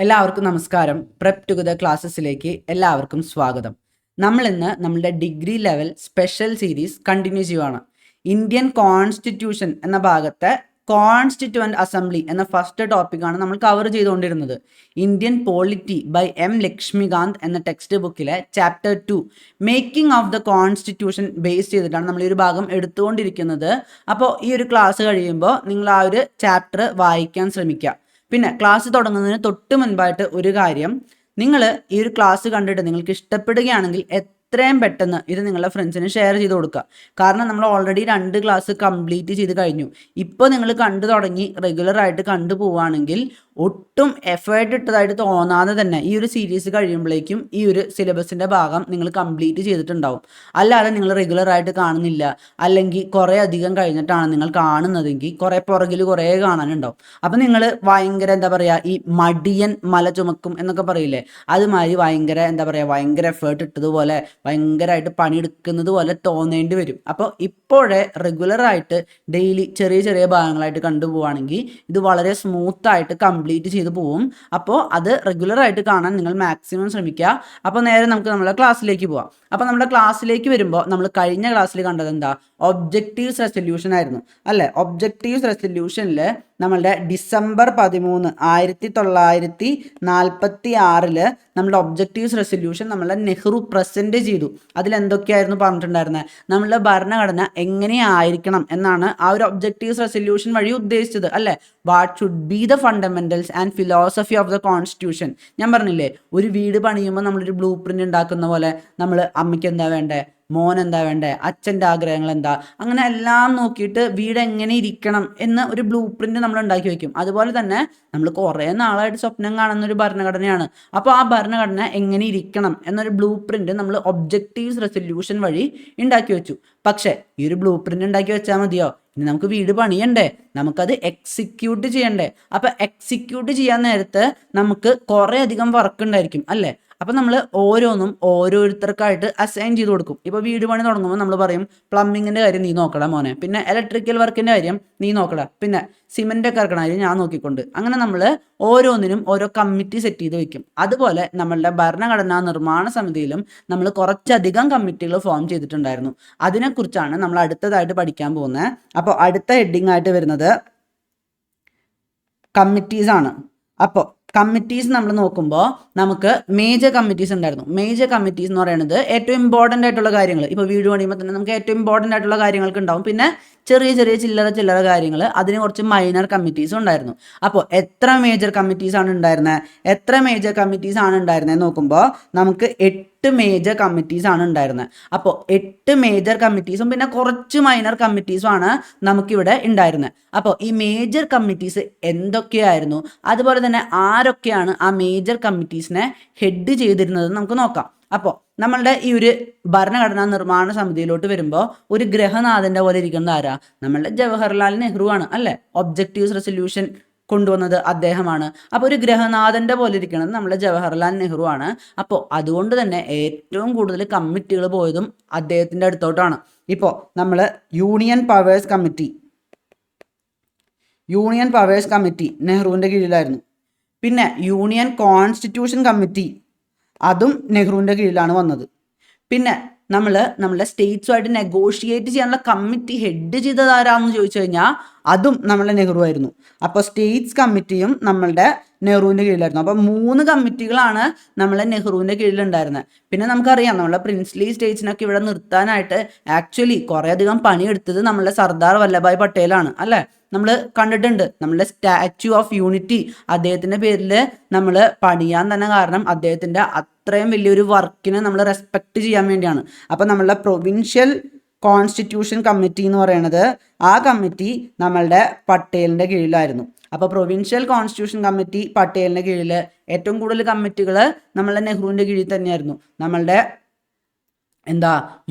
എല്ലാവർക്കും നമസ്കാരം. Prep together ക്ലാസ്സസിലേക്ക് എല്ലാവർക്കും സ്വാഗതം. നമ്മൾ ഇന്ന് നമ്മളുടെ degree level special series continue ചെയ്യുവാണ്. ഇന്ത്യൻ കോൺസ്റ്റിറ്റ്യൂഷൻ എന്ന ഭാഗത്തെ കോൺസ്റ്റിറ്റ്യൂവന്റ് അസംബ്ലി എന്ന ഫസ്റ്റ് ടോപ്പിക്കാണ് നമ്മൾ കവർ ചെയ്തുകൊണ്ടിരുന്നത്. Indian polity by M Laxmikanth എന്ന ടെക്സ്റ്റ് ബുക്കിലെ chapter 2 making of the constitution base ചെയ്തിട്ടാണ് നമ്മൾ ഈ ഒരു ഭാഗം എടുത്തുകൊണ്ടിരിക്കുന്നത്. അപ്പോൾ ഈ ഒരു ക്ലാസ് കഴിയുമ്പോൾ നിങ്ങൾ ആ ഒരു ചാപ്റ്റർ വായിക്കാൻ ശ്രമിക്കുക. പിന്നെ ക്ലാസ് തുടങ്ങുന്നതിന് തൊട്ട് മുൻപായിട്ട് ഒരു കാര്യം, നിങ്ങൾ ഈ ഒരു ക്ലാസ് കണ്ടിട്ട് നിങ്ങൾക്ക് ഇഷ്ടപ്പെടുകയാണെങ്കിൽ എത്രയും പെട്ടെന്ന് ഇത് നിങ്ങളുടെ ഫ്രണ്ട്സിന് ഷെയർ ചെയ്ത് കൊടുക്കുക. കാരണം നമ്മൾ ഓൾറെഡി 2 ക്ലാസ് കംപ്ലീറ്റ് ചെയ്ത് കഴിഞ്ഞു. ഇപ്പോൾ നിങ്ങൾ കണ്ടു തുടങ്ങി റെഗുലറായിട്ട് കണ്ടു പോവുകയാണെങ്കിൽ ഒട്ടും എഫേർട്ട് ഇട്ടതായിട്ട് തോന്നാതെ തന്നെ ഈ ഒരു സീരീസ് കഴിയുമ്പോഴേക്കും ഈ ഒരു സിലബസിൻ്റെ ഭാഗം നിങ്ങൾ കംപ്ലീറ്റ് ചെയ്തിട്ടുണ്ടാവും. അല്ലാതെ നിങ്ങൾ റെഗുലറായിട്ട് കാണുന്നില്ല, അല്ലെങ്കിൽ കുറേ അധികം കഴിഞ്ഞിട്ടാണ് നിങ്ങൾ കാണുന്നതെങ്കിൽ കുറേ പുറകിൽ കുറേ കാണാനുണ്ടാവും. അപ്പം നിങ്ങൾ ഭയങ്കര എന്താ പറയുക, ഈ മടിയൻ മല ചുമക്കും എന്നൊക്കെ പറയില്ലേ, അതുമാതിരി ഭയങ്കര എഫേർട്ട് ഇട്ടതുപോലെ ഭയങ്കരമായിട്ട് പണിയെടുക്കുന്നത് പോലെ തോന്നേണ്ടി വരും. അപ്പോൾ ഇപ്പോഴേ റെഗുലറായിട്ട് ഡെയിലി ചെറിയ ചെറിയ ഭാഗങ്ങളായിട്ട് കണ്ടുപോവുകയാണെങ്കിൽ ഇത് വളരെ സ്മൂത്തായിട്ട് കംപ്ലീറ്റ് ചെയ്ത് പോവും. അപ്പോൾ അത് റെഗുലറായിട്ട് കാണാൻ നിങ്ങൾ മാക്സിമം ശ്രമിക്കുക. അപ്പോൾ നേരെ നമുക്ക് നമ്മുടെ ക്ലാസ്സിലേക്ക് പോവാം. അപ്പോൾ നമ്മുടെ ക്ലാസ്സിലേക്ക് വരുമ്പോൾ നമ്മൾ കഴിഞ്ഞ ക്ലാസ്സിൽ കണ്ടത് എന്താ, ഒബ്ജക്റ്റീവ്സ് റെസൊല്യൂഷൻ ആയിരുന്നു അല്ലേ. ഒബ്ജക്റ്റീവ്സ് റെസൊല്യൂഷനിൽ നമ്മളുടെ ഡിസംബർ 13, 1946 നമ്മളുടെ ഒബ്ജക്റ്റീവ്സ് റെസൊല്യൂഷൻ നമ്മളെ നെഹ്റു പ്രസൻറ്റ് ചെയ്തു. അതിലെന്തൊക്കെയായിരുന്നു പറഞ്ഞിട്ടുണ്ടായിരുന്നത്, നമ്മളുടെ ഭരണഘടന എങ്ങനെയായിരിക്കണം എന്നാണ് ആ ഒരു ഒബ്ജക്റ്റീവ്സ് റെസൊല്യൂഷൻ വഴി ഉദ്ദേശിച്ചത് അല്ലേ. What should be the fundamentals and philosophy of the constitution. ഞാൻ പറഞ്ഞില്ലേ, ഒരു വീട് പണിയുമ്പോൾ നമ്മളൊരു ബ്ലൂ പ്രിന്റ് ഉണ്ടാക്കുന്ന പോലെ നമ്മൾ അമ്മയ്ക്ക് എന്താ വേണ്ടേ, മോൻ എന്താ വേണ്ടേ, അച്ഛൻ്റെ ആഗ്രഹങ്ങൾ എന്താ, അങ്ങനെ എല്ലാം നോക്കിയിട്ട് വീട് എങ്ങനെ ഇരിക്കണം എന്ന് ഒരു ബ്ലൂ പ്രിന്റ് നമ്മൾ ഉണ്ടാക്കി വെക്കും. അതുപോലെ തന്നെ നമ്മൾ കുറേ നാളായിട്ട് സ്വപ്നം കാണുന്ന ഒരു ഭരണഘടനയാണ്. അപ്പോൾ ആ ഭരണഘടന എങ്ങനെ ഇരിക്കണം എന്നൊരു ബ്ലൂ പ്രിന്റ് നമ്മൾ ഒബ്ജക്റ്റീവ്സ് റെസൊല്യൂഷൻ വഴി ഉണ്ടാക്കി വെച്ചു. പക്ഷേ ഈ ഒരു ബ്ലൂ പ്രിന്റ് ഉണ്ടാക്കി വെച്ചാൽ മതിയോ? ഇനി നമുക്ക് വീട് പണിയണ്ടേ, നമുക്കത് എക്സിക്യൂട്ട് ചെയ്യണ്ടേ. അപ്പം എക്സിക്യൂട്ട് ചെയ്യാൻ നേരത്ത് നമുക്ക് കുറേ അധികം വർക്ക് ഉണ്ടായിരിക്കും അല്ലേ. അപ്പം നമ്മൾ ഓരോന്നും ഓരോരുത്തർക്കായിട്ട് അസൈൻ ചെയ്ത് കൊടുക്കും. ഇപ്പോൾ വീട് പണി തുടങ്ങുമ്പോൾ നമ്മൾ പറയും, പ്ലംബിങ്ങിൻ്റെ കാര്യം നീ നോക്കടാ മോനെ, പിന്നെ ഇലക്ട്രിക്കൽ വർക്കിൻ്റെ കാര്യം നീ നോക്കടാ, പിന്നെ സിമെൻ്റ് ഒക്കെ ഇറക്കണ കാര്യം ഞാൻ നോക്കിക്കൊണ്ട്. അങ്ങനെ നമ്മൾ ഓരോന്നിനും ഓരോ കമ്മിറ്റി സെറ്റ് ചെയ്ത് വെക്കും. അതുപോലെ നമ്മളുടെ ഭരണഘടനാ നിർമ്മാണ സമിതിയിലും നമ്മൾ കുറച്ചധികം കമ്മിറ്റികൾ ഫോം ചെയ്തിട്ടുണ്ടായിരുന്നു. അതിനെക്കുറിച്ചാണ് നമ്മൾ അടുത്തതായിട്ട് പഠിക്കാൻ പോകുന്നത്. അപ്പോൾ അടുത്ത ഹെഡിങ് ആയിട്ട് വരുന്നത് കമ്മിറ്റീസ് ആണ്. അപ്പോൾ കമ്മിറ്റീസ് നമ്മൾ നോക്കുമ്പോൾ നമുക്ക് മേജർ കമ്മിറ്റീസ് ഉണ്ടായിരുന്നു. മേജർ കമ്മിറ്റീസ് എന്ന് പറയുന്നത് ഏറ്റവും ഇമ്പോർട്ടൻ്റ് ആയിട്ടുള്ള കാര്യങ്ങൾ, ഇപ്പോൾ വീട് പണിയുമ്പോൾ തന്നെ നമുക്ക് ഏറ്റവും ഇമ്പോർട്ടൻ്റ് ആയിട്ടുള്ള കാര്യങ്ങൾക്ക് ഉണ്ടാവും. പിന്നെ ചെറിയ ചെറിയ ചില്ലറ കാര്യങ്ങൾ, അതിന് കുറച്ച് മൈനർ കമ്മിറ്റീസും ഉണ്ടായിരുന്നു. അപ്പോൾ എത്ര മേജർ കമ്മിറ്റീസ് ആണ് ഉണ്ടായിരുന്നത് നോക്കുമ്പോൾ നമുക്ക് 8 മേജർ കമ്മിറ്റീസ് ആണ് ഉണ്ടായിരുന്നത്. അപ്പോൾ 8 മേജർ കമ്മിറ്റീസും പിന്നെ കുറച്ച് മൈനർ കമ്മിറ്റീസും ആണ് നമുക്കിവിടെ ഉണ്ടായിരുന്നത്. അപ്പോൾ ഈ മേജർ കമ്മിറ്റീസ് എന്തൊക്കെയായിരുന്നു, അതുപോലെ തന്നെ ആരൊക്കെയാണ് ആ മേജർ കമ്മിറ്റീസിനെ ഹെഡ് ചെയ്തിരുന്നത് നമുക്ക് നോക്കാം. അപ്പോൾ നമ്മളുടെ ഈ ഒരു ഭരണഘടനാ നിർമ്മാണ സമിതിയിലോട്ട് വരുമ്പോൾ ഒരു ഗ്രഹനാഥൻ്റെ പോലെ ഇരിക്കുന്നത് ആരാ, നമ്മളുടെ ജവഹർലാൽ നെഹ്റു ആണ് അല്ലേ. ഒബ്ജക്റ്റീവ്സ് റെസൊല്യൂഷൻ കൊണ്ടുവന്നത് അദ്ദേഹമാണ്. അപ്പോൾ ഒരു ഗ്രഹനാഥൻ്റെ പോലെ ഇരിക്കുന്നത് നമ്മുടെ ജവഹർലാൽ നെഹ്റു ആണ്. അപ്പോൾ അതുകൊണ്ട് തന്നെ ഏറ്റവും കൂടുതൽ കമ്മിറ്റികൾ പോയതും അദ്ദേഹത്തിൻ്റെ അടുത്തോട്ടാണ്. ഇപ്പോൾ നമ്മൾ യൂണിയൻ പവേഴ്സ് കമ്മിറ്റി നെഹ്റുവിൻ്റെ കീഴിലായിരുന്നു. പിന്നെ യൂണിയൻ കോൺസ്റ്റിറ്റ്യൂഷൻ കമ്മിറ്റി അതും നെഹ്റുവിൻ്റെ കീഴിലാണ് വന്നത്. പിന്നെ നമ്മളെ സ്റ്റേറ്റ്സുമായിട്ട് നെഗോഷിയേറ്റ് ചെയ്യാനുള്ള കമ്മിറ്റി ഹെഡ് ചെയ്തത് ആരാന്ന് ചോദിച്ചു കഴിഞ്ഞാൽ അതും നമ്മളെ നെഹ്റു ആയിരുന്നു. അപ്പോൾ സ്റ്റേറ്റ്സ് കമ്മിറ്റിയും നമ്മളുടെ നെഹ്റുവിൻ്റെ കീഴിലായിരുന്നു. അപ്പോൾ 3 കമ്മിറ്റികളാണ് നമ്മളെ നെഹ്റുവിൻ്റെ കീഴിലുണ്ടായിരുന്നത്. പിന്നെ നമുക്കറിയാം, നമ്മളെ പ്രിൻസ്ലി സ്റ്റേറ്റ്സിനൊക്കെ ഇവിടെ നിർത്താനായിട്ട് ആക്ച്വലി കുറേ അധികം പണിയെടുത്തത് നമ്മളെ സർദാർ വല്ലഭായ് പട്ടേലാണ് അല്ലേ. നമ്മൾ കണ്ടിട്ടുണ്ട്, നമ്മളുടെ സ്റ്റാച്യു ഓഫ് യൂണിറ്റി അദ്ദേഹത്തിൻ്റെ പേരിൽ നമ്മൾ പണിയാൻ തന്നെ കാരണം അദ്ദേഹത്തിൻ്റെ അത്രയും വലിയൊരു വർക്കിനെ നമ്മൾ റെസ്പെക്റ്റ് ചെയ്യാൻ വേണ്ടിയാണ്. അപ്പം നമ്മളുടെ പ്രൊവിൻഷ്യൽ കോൺസ്റ്റിറ്റ്യൂഷൻ കമ്മിറ്റി എന്ന് പറയുന്നത്, ആ കമ്മിറ്റി നമ്മളുടെ പട്ടേലിൻ്റെ കീഴിലായിരുന്നു. അപ്പോൾ പ്രൊവിൻഷ്യൽ കോൺസ്റ്റിറ്റ്യൂഷൻ കമ്മിറ്റി പട്ടേലിൻ്റെ കീഴിൽ, ഏറ്റവും കൂടുതൽ കമ്മിറ്റികൾ നമ്മളുടെ നെഹ്റുവിൻ്റെ കീഴിൽ തന്നെയായിരുന്നു. നമ്മളുടെ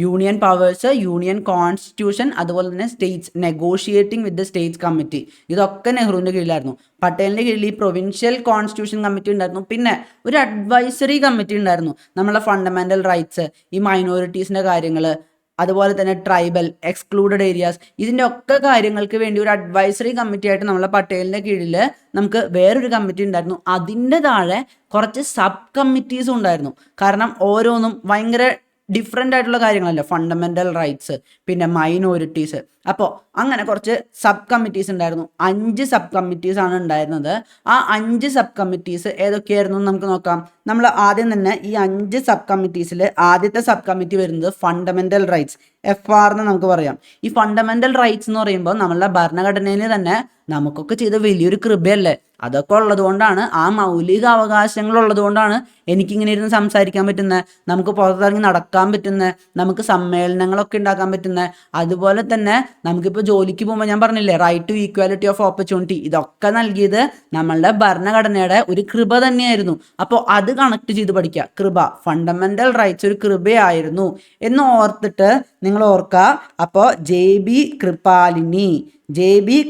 യൂണിയൻ പവേഴ്സ്, യൂണിയൻ കോൺസ്റ്റിറ്റ്യൂഷൻ, അതുപോലെ തന്നെ States, negotiating with the States committee, ഇതൊക്കെ നെഹ്റുവിൻ്റെ കീഴിലായിരുന്നു. പട്ടേലിൻ്റെ കീഴിൽ ഈ പ്രൊവിൻഷ്യൽ കോൺസ്റ്റിറ്റ്യൂഷൻ കമ്മിറ്റി ഉണ്ടായിരുന്നു. പിന്നെ ഒരു അഡ്വൈസറി കമ്മിറ്റി ഉണ്ടായിരുന്നു, നമ്മളെ ഫണ്ടമെൻ്റൽ റൈറ്റ്സ്, ഈ മൈനോറിറ്റീസിൻ്റെ കാര്യങ്ങൾ, അതുപോലെ തന്നെ ട്രൈബൽ, എക്സ്ക്ലൂഡഡ് ഏരിയാസ്, ഇതിൻ്റെ ഒക്കെ കാര്യങ്ങൾക്ക് വേണ്ടി ഒരു അഡ്വൈസറി കമ്മിറ്റി ആയിട്ട് നമ്മളെ പട്ടേലിൻ്റെ കീഴിൽ നമുക്ക് വേറൊരു കമ്മിറ്റി ഉണ്ടായിരുന്നു. അതിൻ്റെ താഴെ കുറച്ച് സബ് കമ്മിറ്റീസും ഉണ്ടായിരുന്നു. കാരണം ഓരോന്നും ഭയങ്കര ഡിഫറെൻ്റ് ആയിട്ടുള്ള കാര്യങ്ങളല്ലേ, ഫണ്ടമെൻ്റൽ റൈറ്റ്സ്, പിന്നെ മൈനോറിറ്റീസ്. അപ്പോൾ അങ്ങനെ കുറച്ച് സബ് കമ്മിറ്റീസ് ഉണ്ടായിരുന്നു. 5 സബ് കമ്മിറ്റീസ് ആണ് ഉണ്ടായിരുന്നത്. ആ 5 സബ് കമ്മിറ്റീസ് ഏതൊക്കെയായിരുന്നു എന്ന് നമുക്ക് നോക്കാം. നമ്മൾ ആദ്യം തന്നെ ഈ 5 സബ് കമ്മിറ്റീസിൽ ആദ്യത്തെ സബ് കമ്മിറ്റി വരുന്നത് ഫണ്ടമെൻ്റൽ റൈറ്റ്സ്, FR എന്ന് നമുക്ക് പറയാം. ഈ ഫണ്ടമെൻ്റൽ റൈറ്റ്സ് എന്ന് പറയുമ്പോൾ നമ്മളുടെ ഭരണഘടനയിൽ തന്നെ നമുക്കൊക്കെ ചെയ്ത വലിയൊരു കൃപയല്ലേ. അതൊക്കെ ഉള്ളത് കൊണ്ടാണ്, ആ മൗലിക അവകാശങ്ങൾ ഉള്ളത് കൊണ്ടാണ് എനിക്കിങ്ങനെ ഇരുന്ന് സംസാരിക്കാൻ പറ്റുന്നത്, നമുക്ക് പുറത്തിറങ്ങി നടക്കാൻ പറ്റുന്നത്, നമുക്ക് സമ്മേളനങ്ങളൊക്കെ ഉണ്ടാക്കാൻ പറ്റുന്നത്. അതുപോലെ തന്നെ നമുക്കിപ്പോൾ ജോലിക്ക് പോകുമ്പോൾ ഞാൻ പറഞ്ഞില്ലേ, right to equality of opportunity, ഇതൊക്കെ നൽകിയത് നമ്മളുടെ ഭരണഘടനയുടെ ഒരു കൃപ തന്നെയായിരുന്നു. അപ്പോൾ അത് കണക്ട് ചെയ്ത് പഠിക്കുക. കൃപ, ഫണ്ടമെൻ്റൽ റൈറ്റ്സ് ഒരു കൃപയായിരുന്നു എന്ന് ഓർത്തിട്ട് നിങ്ങൾ ഓർക്കുക. അപ്പോൾ JB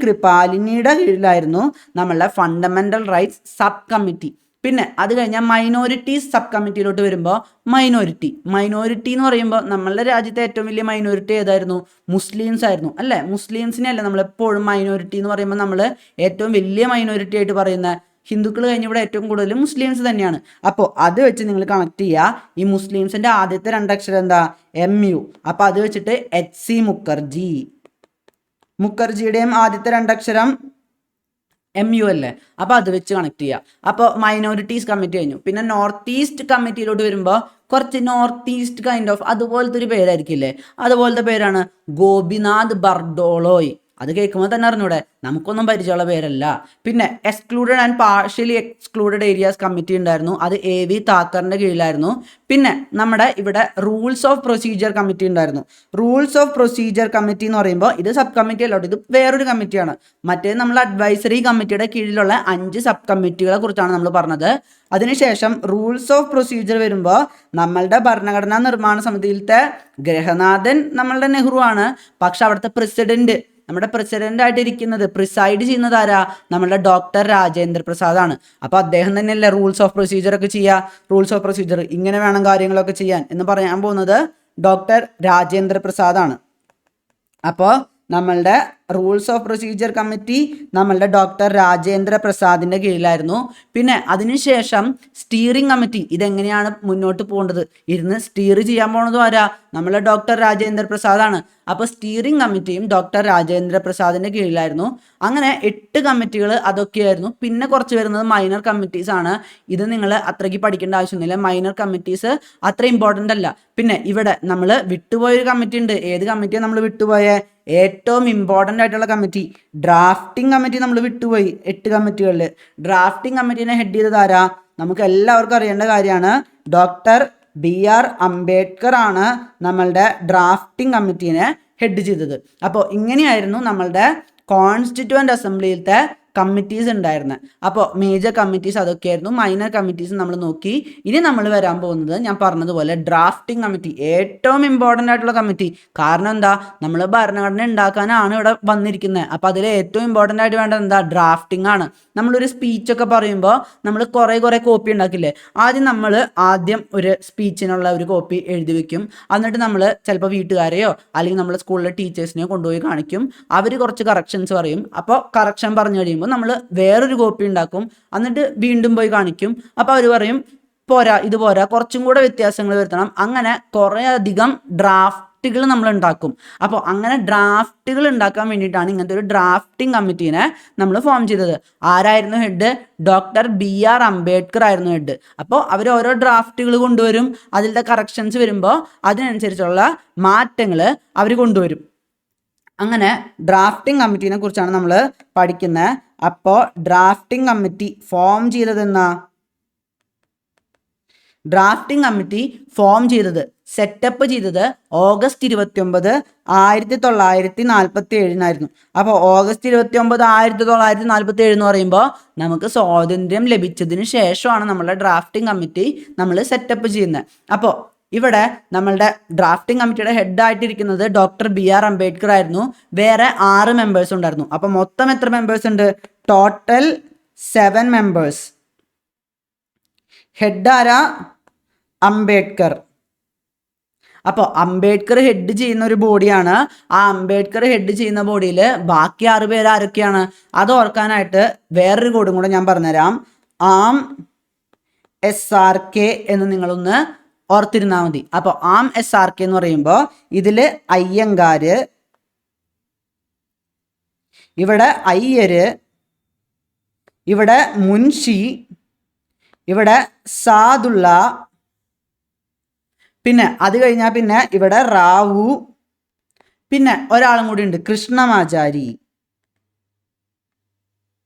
കൃപാലിനിയുടെ കീഴിലായിരുന്നു നമ്മളുടെ ഫണ്ടമെൻ്റൽ റൈറ്റ്സ് സബ് കമ്മിറ്റി. പിന്നെ അത് കഴിഞ്ഞാൽ മൈനോറിറ്റീസ് സബ് കമ്മിറ്റിയിലോട്ട് വരുമ്പോൾ മൈനോറിറ്റി എന്ന് പറയുമ്പോൾ നമ്മളുടെ രാജ്യത്തെ ഏറ്റവും വലിയ മൈനോറിറ്റി ഏതായിരുന്നു? മുസ്ലിംസ് ആയിരുന്നു അല്ലേ. മുസ്ലിംസിനെ അല്ലേ നമ്മളെപ്പോഴും മൈനോറിറ്റി എന്ന് പറയുമ്പോൾ നമ്മൾ ഏറ്റവും വലിയ മൈനോറിറ്റി ആയിട്ട് പറയുന്നത്. ഹിന്ദുക്കൾ കഴിഞ്ഞ് ഇവിടെ ഏറ്റവും കൂടുതൽ മുസ്ലിംസ് തന്നെയാണ്. അപ്പോൾ അത് വെച്ച് നിങ്ങൾ കണക്ട് ചെയ്യുക. ഈ മുസ്ലിംസിൻ്റെ ആദ്യത്തെ 2 അക്ഷരം എന്താ? MU. അപ്പോൾ അത് വെച്ചിട്ട് HC മുഖർജിയുടെയും ആദ്യത്തെ 2 അക്ഷരം MU അല്ലേ. അപ്പോൾ അത് വെച്ച് കണക്ട് ചെയ്യുക. അപ്പോൾ മൈനോറിറ്റീസ് കമ്മിറ്റി കഴിഞ്ഞു. പിന്നെ നോർത്ത് ഈസ്റ്റ് കമ്മിറ്റിയിലോട്ട് വരുമ്പോൾ കുറച്ച് നോർത്ത് ഈസ്റ്റ് കൈൻഡ് ഓഫ് അതുപോലത്തെ ഒരു പേരായിരിക്കില്ലേ, അതുപോലത്തെ പേരാണ് ഗോപിനാഥ് ബർഡോളോയ്. അത് കേൾക്കുമ്പോൾ തന്നെ അറിഞ്ഞൂടെ, നമുക്കൊന്നും പരിചയമുള്ള പേരല്ല. പിന്നെ excluded and partially excluded areas committee ഉണ്ടായിരുന്നു. അത് AV താക്കറിൻ്റെ കീഴിലായിരുന്നു. പിന്നെ നമ്മുടെ ഇവിടെ റൂൾസ് ഓഫ് പ്രൊസീജിയർ കമ്മിറ്റി ഉണ്ടായിരുന്നു. റൂൾസ് ഓഫ് പ്രൊസീജിയർ കമ്മിറ്റി എന്ന് പറയുമ്പോൾ ഇത് സബ് കമ്മിറ്റി അല്ലോട്ട്, ഇത് വേറൊരു കമ്മിറ്റിയാണ്. മറ്റേ നമ്മൾ അഡ്വൈസറി കമ്മിറ്റിയുടെ കീഴിലുള്ള 5 സബ് കമ്മിറ്റികളെ കുറിച്ചാണ് നമ്മൾ പറഞ്ഞത്. അതിനുശേഷം റൂൾസ് ഓഫ് പ്രൊസീജിയർ വരുമ്പോൾ നമ്മളുടെ ഭരണഘടനാ നിർമ്മാണ സമിതിയിലത്തെ ഗ്രഹനാഥൻ നമ്മളുടെ നെഹ്റു ആണ്. പക്ഷെ അവിടുത്തെ പ്രസിഡന്റ്, നമ്മുടെ പ്രസിഡന്റ് ആയിട്ടിരിക്കുന്നത്, പ്രിസൈഡ് ചെയ്യുന്നത് ആരാ? നമ്മളുടെ ഡോക്ടർ രാജേന്ദ്ര പ്രസാദ് ആണ്. അപ്പോൾ അദ്ദേഹം തന്നെയല്ലേ റൂൾസ് ഓഫ് പ്രൊസീജിയർ ഒക്കെ ചെയ്യുക. റൂൾസ് ഓഫ് പ്രൊസീജിയർ ഇങ്ങനെ വേണം കാര്യങ്ങളൊക്കെ ചെയ്യാൻ എന്ന് പറയാൻ പോകുന്നത് ഡോക്ടർ രാജേന്ദ്ര പ്രസാദ് ആണ്. അപ്പോൾ നമ്മളുടെ റൂൾസ് ഓഫ് പ്രൊസീജിയർ കമ്മിറ്റി നമ്മളുടെ ഡോക്ടർ രാജേന്ദ്ര പ്രസാദിൻ്റെ കീഴിലായിരുന്നു. പിന്നെ അതിനുശേഷം സ്റ്റിയറിംഗ് കമ്മിറ്റി, ഇതെങ്ങനെയാണ് മുന്നോട്ട് പോകേണ്ടത്, ഇരുന്ന് സ്റ്റീർ ചെയ്യാൻ പോണതും ആരാ? നമ്മളെ ഡോക്ടർ രാജേന്ദ്ര പ്രസാദാണ്. അപ്പോൾ സ്റ്റിയറിംഗ് കമ്മിറ്റിയും ഡോക്ടർ രാജേന്ദ്ര പ്രസാദിൻ്റെ കീഴിലായിരുന്നു. അങ്ങനെ 8 കമ്മിറ്റികൾ അതൊക്കെയായിരുന്നു. പിന്നെ കുറച്ച് വരുന്നത് മൈനർ കമ്മിറ്റീസ് ആണ്. ഇത് നിങ്ങൾ അത്രയ്ക്ക് പഠിക്കേണ്ട ആവശ്യമൊന്നുമില്ല. മൈനർ കമ്മിറ്റീസ് അത്ര ഇമ്പോർട്ടൻ്റ് അല്ല. പിന്നെ ഇവിടെ നമ്മൾ വിട്ടുപോയൊരു കമ്മിറ്റി ഉണ്ട്. ഏത് കമ്മിറ്റിയാണ് നമ്മൾ വിട്ടുപോയത്? ഏറ്റവും ഇമ്പോർട്ടൻ്റ് ആയിട്ടുള്ള കമ്മിറ്റി ഡ്രാഫ്റ്റിംഗ് കമ്മിറ്റി നമ്മൾ വിട്ടുപോയി. 8 കമ്മിറ്റികളിൽ ഡ്രാഫ്റ്റിംഗ് കമ്മിറ്റീനെ ഹെഡ് ചെയ്തത് ആരാ? നമുക്ക് എല്ലാവർക്കും അറിയേണ്ട കാര്യമാണ്. ഡോക്ടർ BR അംബേദ്കർ ആണ് നമ്മളുടെ ഡ്രാഫ്റ്റിംഗ് കമ്മിറ്റീനെ ഹെഡ് ചെയ്തത്. അപ്പോൾ ഇങ്ങനെയായിരുന്നു നമ്മളുടെ കോൺസ്റ്റിറ്റ്യൂവൻ്റ് അസംബ്ലിയിലത്തെ കമ്മിറ്റീസ് ഉണ്ടായിരുന്നത്. അപ്പോൾ മേജർ കമ്മിറ്റീസ് അതൊക്കെയായിരുന്നു. മൈനർ കമ്മിറ്റീസ് നമ്മൾ നോക്കി. ഇനി നമ്മൾ വരാൻ പോകുന്നത് ഞാൻ പറഞ്ഞതുപോലെ ഡ്രാഫ്റ്റിംഗ് കമ്മിറ്റി, ഏറ്റവും ഇമ്പോർട്ടൻ്റ് ആയിട്ടുള്ള കമ്മിറ്റി. കാരണം എന്താ? നമ്മൾ ഭരണഘടന ഉണ്ടാക്കാനാണ് ഇവിടെ വന്നിരിക്കുന്നത്. അപ്പോൾ അതിൽ ഏറ്റവും ഇമ്പോർട്ടൻ്റ് ആയിട്ട് വേണ്ടത് എന്താ? ഡ്രാഫ്റ്റിംഗ് ആണ്. നമ്മളൊരു സ്പീച്ചൊക്കെ പറയുമ്പോൾ നമ്മൾ കുറേ കോപ്പി ഉണ്ടാക്കില്ലേ. ആദ്യം ഒരു സ്പീച്ചിനുള്ള ഒരു കോപ്പി എഴുതി വെക്കും. എന്നിട്ട് നമ്മൾ ചിലപ്പോൾ വീട്ടുകാരെയോ അല്ലെങ്കിൽ നമ്മൾ സ്കൂളിലെ ടീച്ചേഴ്സിനെയോ കൊണ്ടുപോയി കാണിക്കും. അവർ കുറച്ച് കറക്ഷൻസ് പറയും. അപ്പോൾ കറക്ഷൻ പറഞ്ഞു കഴിയുമ്പോൾ നമ്മൾ വേറൊരു കോപ്പി ഉണ്ടാക്കും. എന്നിട്ട് വീണ്ടും പോയി കാണിക്കും. അപ്പോൾ അവർ പറയും പോരാ, ഇത് പോരാ, കുറച്ചും കൂടെ വ്യത്യാസങ്ങൾ വരുത്തണം. അങ്ങനെ കുറേ അധികം ഡ്രാഫ്റ്റുകൾ നമ്മൾ ഉണ്ടാക്കും. അപ്പോൾ അങ്ങനെ ഡ്രാഫ്റ്റുകൾ ഉണ്ടാക്കാൻ വേണ്ടിയിട്ടാണ് ഇങ്ങനത്തെ ഒരു ഡ്രാഫ്റ്റിംഗ് കമ്മിറ്റീനെ നമ്മൾ ഫോം ചെയ്തത്. ആരായിരുന്നു ഹെഡ്? ഡോക്ടർ BR അംബേദ്കർ ആയിരുന്നു ഹെഡ്. അപ്പോൾ അവർ ഓരോ ഡ്രാഫ്റ്റുകൾ കൊണ്ടുവരും. അതിലത്തെ കറക്ഷൻസ് വരുമ്പോൾ അതിനനുസരിച്ചുള്ള മാറ്റങ്ങൾ അവർ കൊണ്ടുവരും. അങ്ങനെ ഡ്രാഫ്റ്റിംഗ് കമ്മിറ്റീനെ കുറിച്ചാണ് നമ്മൾ പഠിക്കുന്നത്. അപ്പോൾ ഡ്രാഫ്റ്റിംഗ് കമ്മിറ്റി ഫോം ചെയ്തതെന്നാ? ഡ്രാഫ്റ്റിംഗ് കമ്മിറ്റി ഫോം ചെയ്തത്, സെറ്റപ്പ് ചെയ്തത് ഓഗസ്റ്റ് 29, 1947 അപ്പോൾ ഓഗസ്റ്റ് 29, 1947 എന്ന് പറയുമ്പോൾ നമുക്ക് സ്വാതന്ത്ര്യം ലഭിച്ചതിന് ശേഷമാണ് നമ്മളുടെ ഡ്രാഫ്റ്റിംഗ് കമ്മിറ്റി നമ്മൾ സെറ്റപ്പ് ചെയ്യുന്നത്. അപ്പോൾ ഇവിടെ നമ്മളുടെ ഡ്രാഫ്റ്റിംഗ് കമ്മിറ്റിയുടെ ഹെഡായിട്ടിരിക്കുന്നത് ഡോക്ടർ BR അംബേദ്കർ ആയിരുന്നു. വേറെ 6 മെമ്പേഴ്സ് ഉണ്ടായിരുന്നു. അപ്പോൾ മൊത്തം എത്ര മെമ്പേഴ്സ് ഉണ്ട്? Total 7 members. ഹെഡ് ആരാ? അംബേദ്കർ. അപ്പോൾ അംബേദ്കർ ഹെഡ് ചെയ്യുന്ന ഒരു ബോഡിയാണ്. ആ അംബേദ്കർ ഹെഡ് ചെയ്യുന്ന ബോഡിയിൽ ബാക്കി 6 പേര് ആരൊക്കെയാണ് അത് ഓർക്കാനായിട്ട് വേറൊരു കോഡും കൂടെ ഞാൻ പറഞ്ഞുതരാം. ആം SRK എന്ന് നിങ്ങളൊന്ന് ഓർത്തിരുന്നാൽ മതി. അപ്പോൾ ആം SRK എന്ന് പറയുമ്പോൾ ഇതിൽ അയ്യങ്കാര്, ഇവിടെ അയ്യര്, ഇവിടെ മുൻഷി, ഇവിടെ സാദുള്ള, പിന്നെ അത് കഴിഞ്ഞാൽ പിന്നെ ഇവിടെ റാവു, പിന്നെ ഒരാളും കൂടി ഉണ്ട് കൃഷ്ണമാചാരി.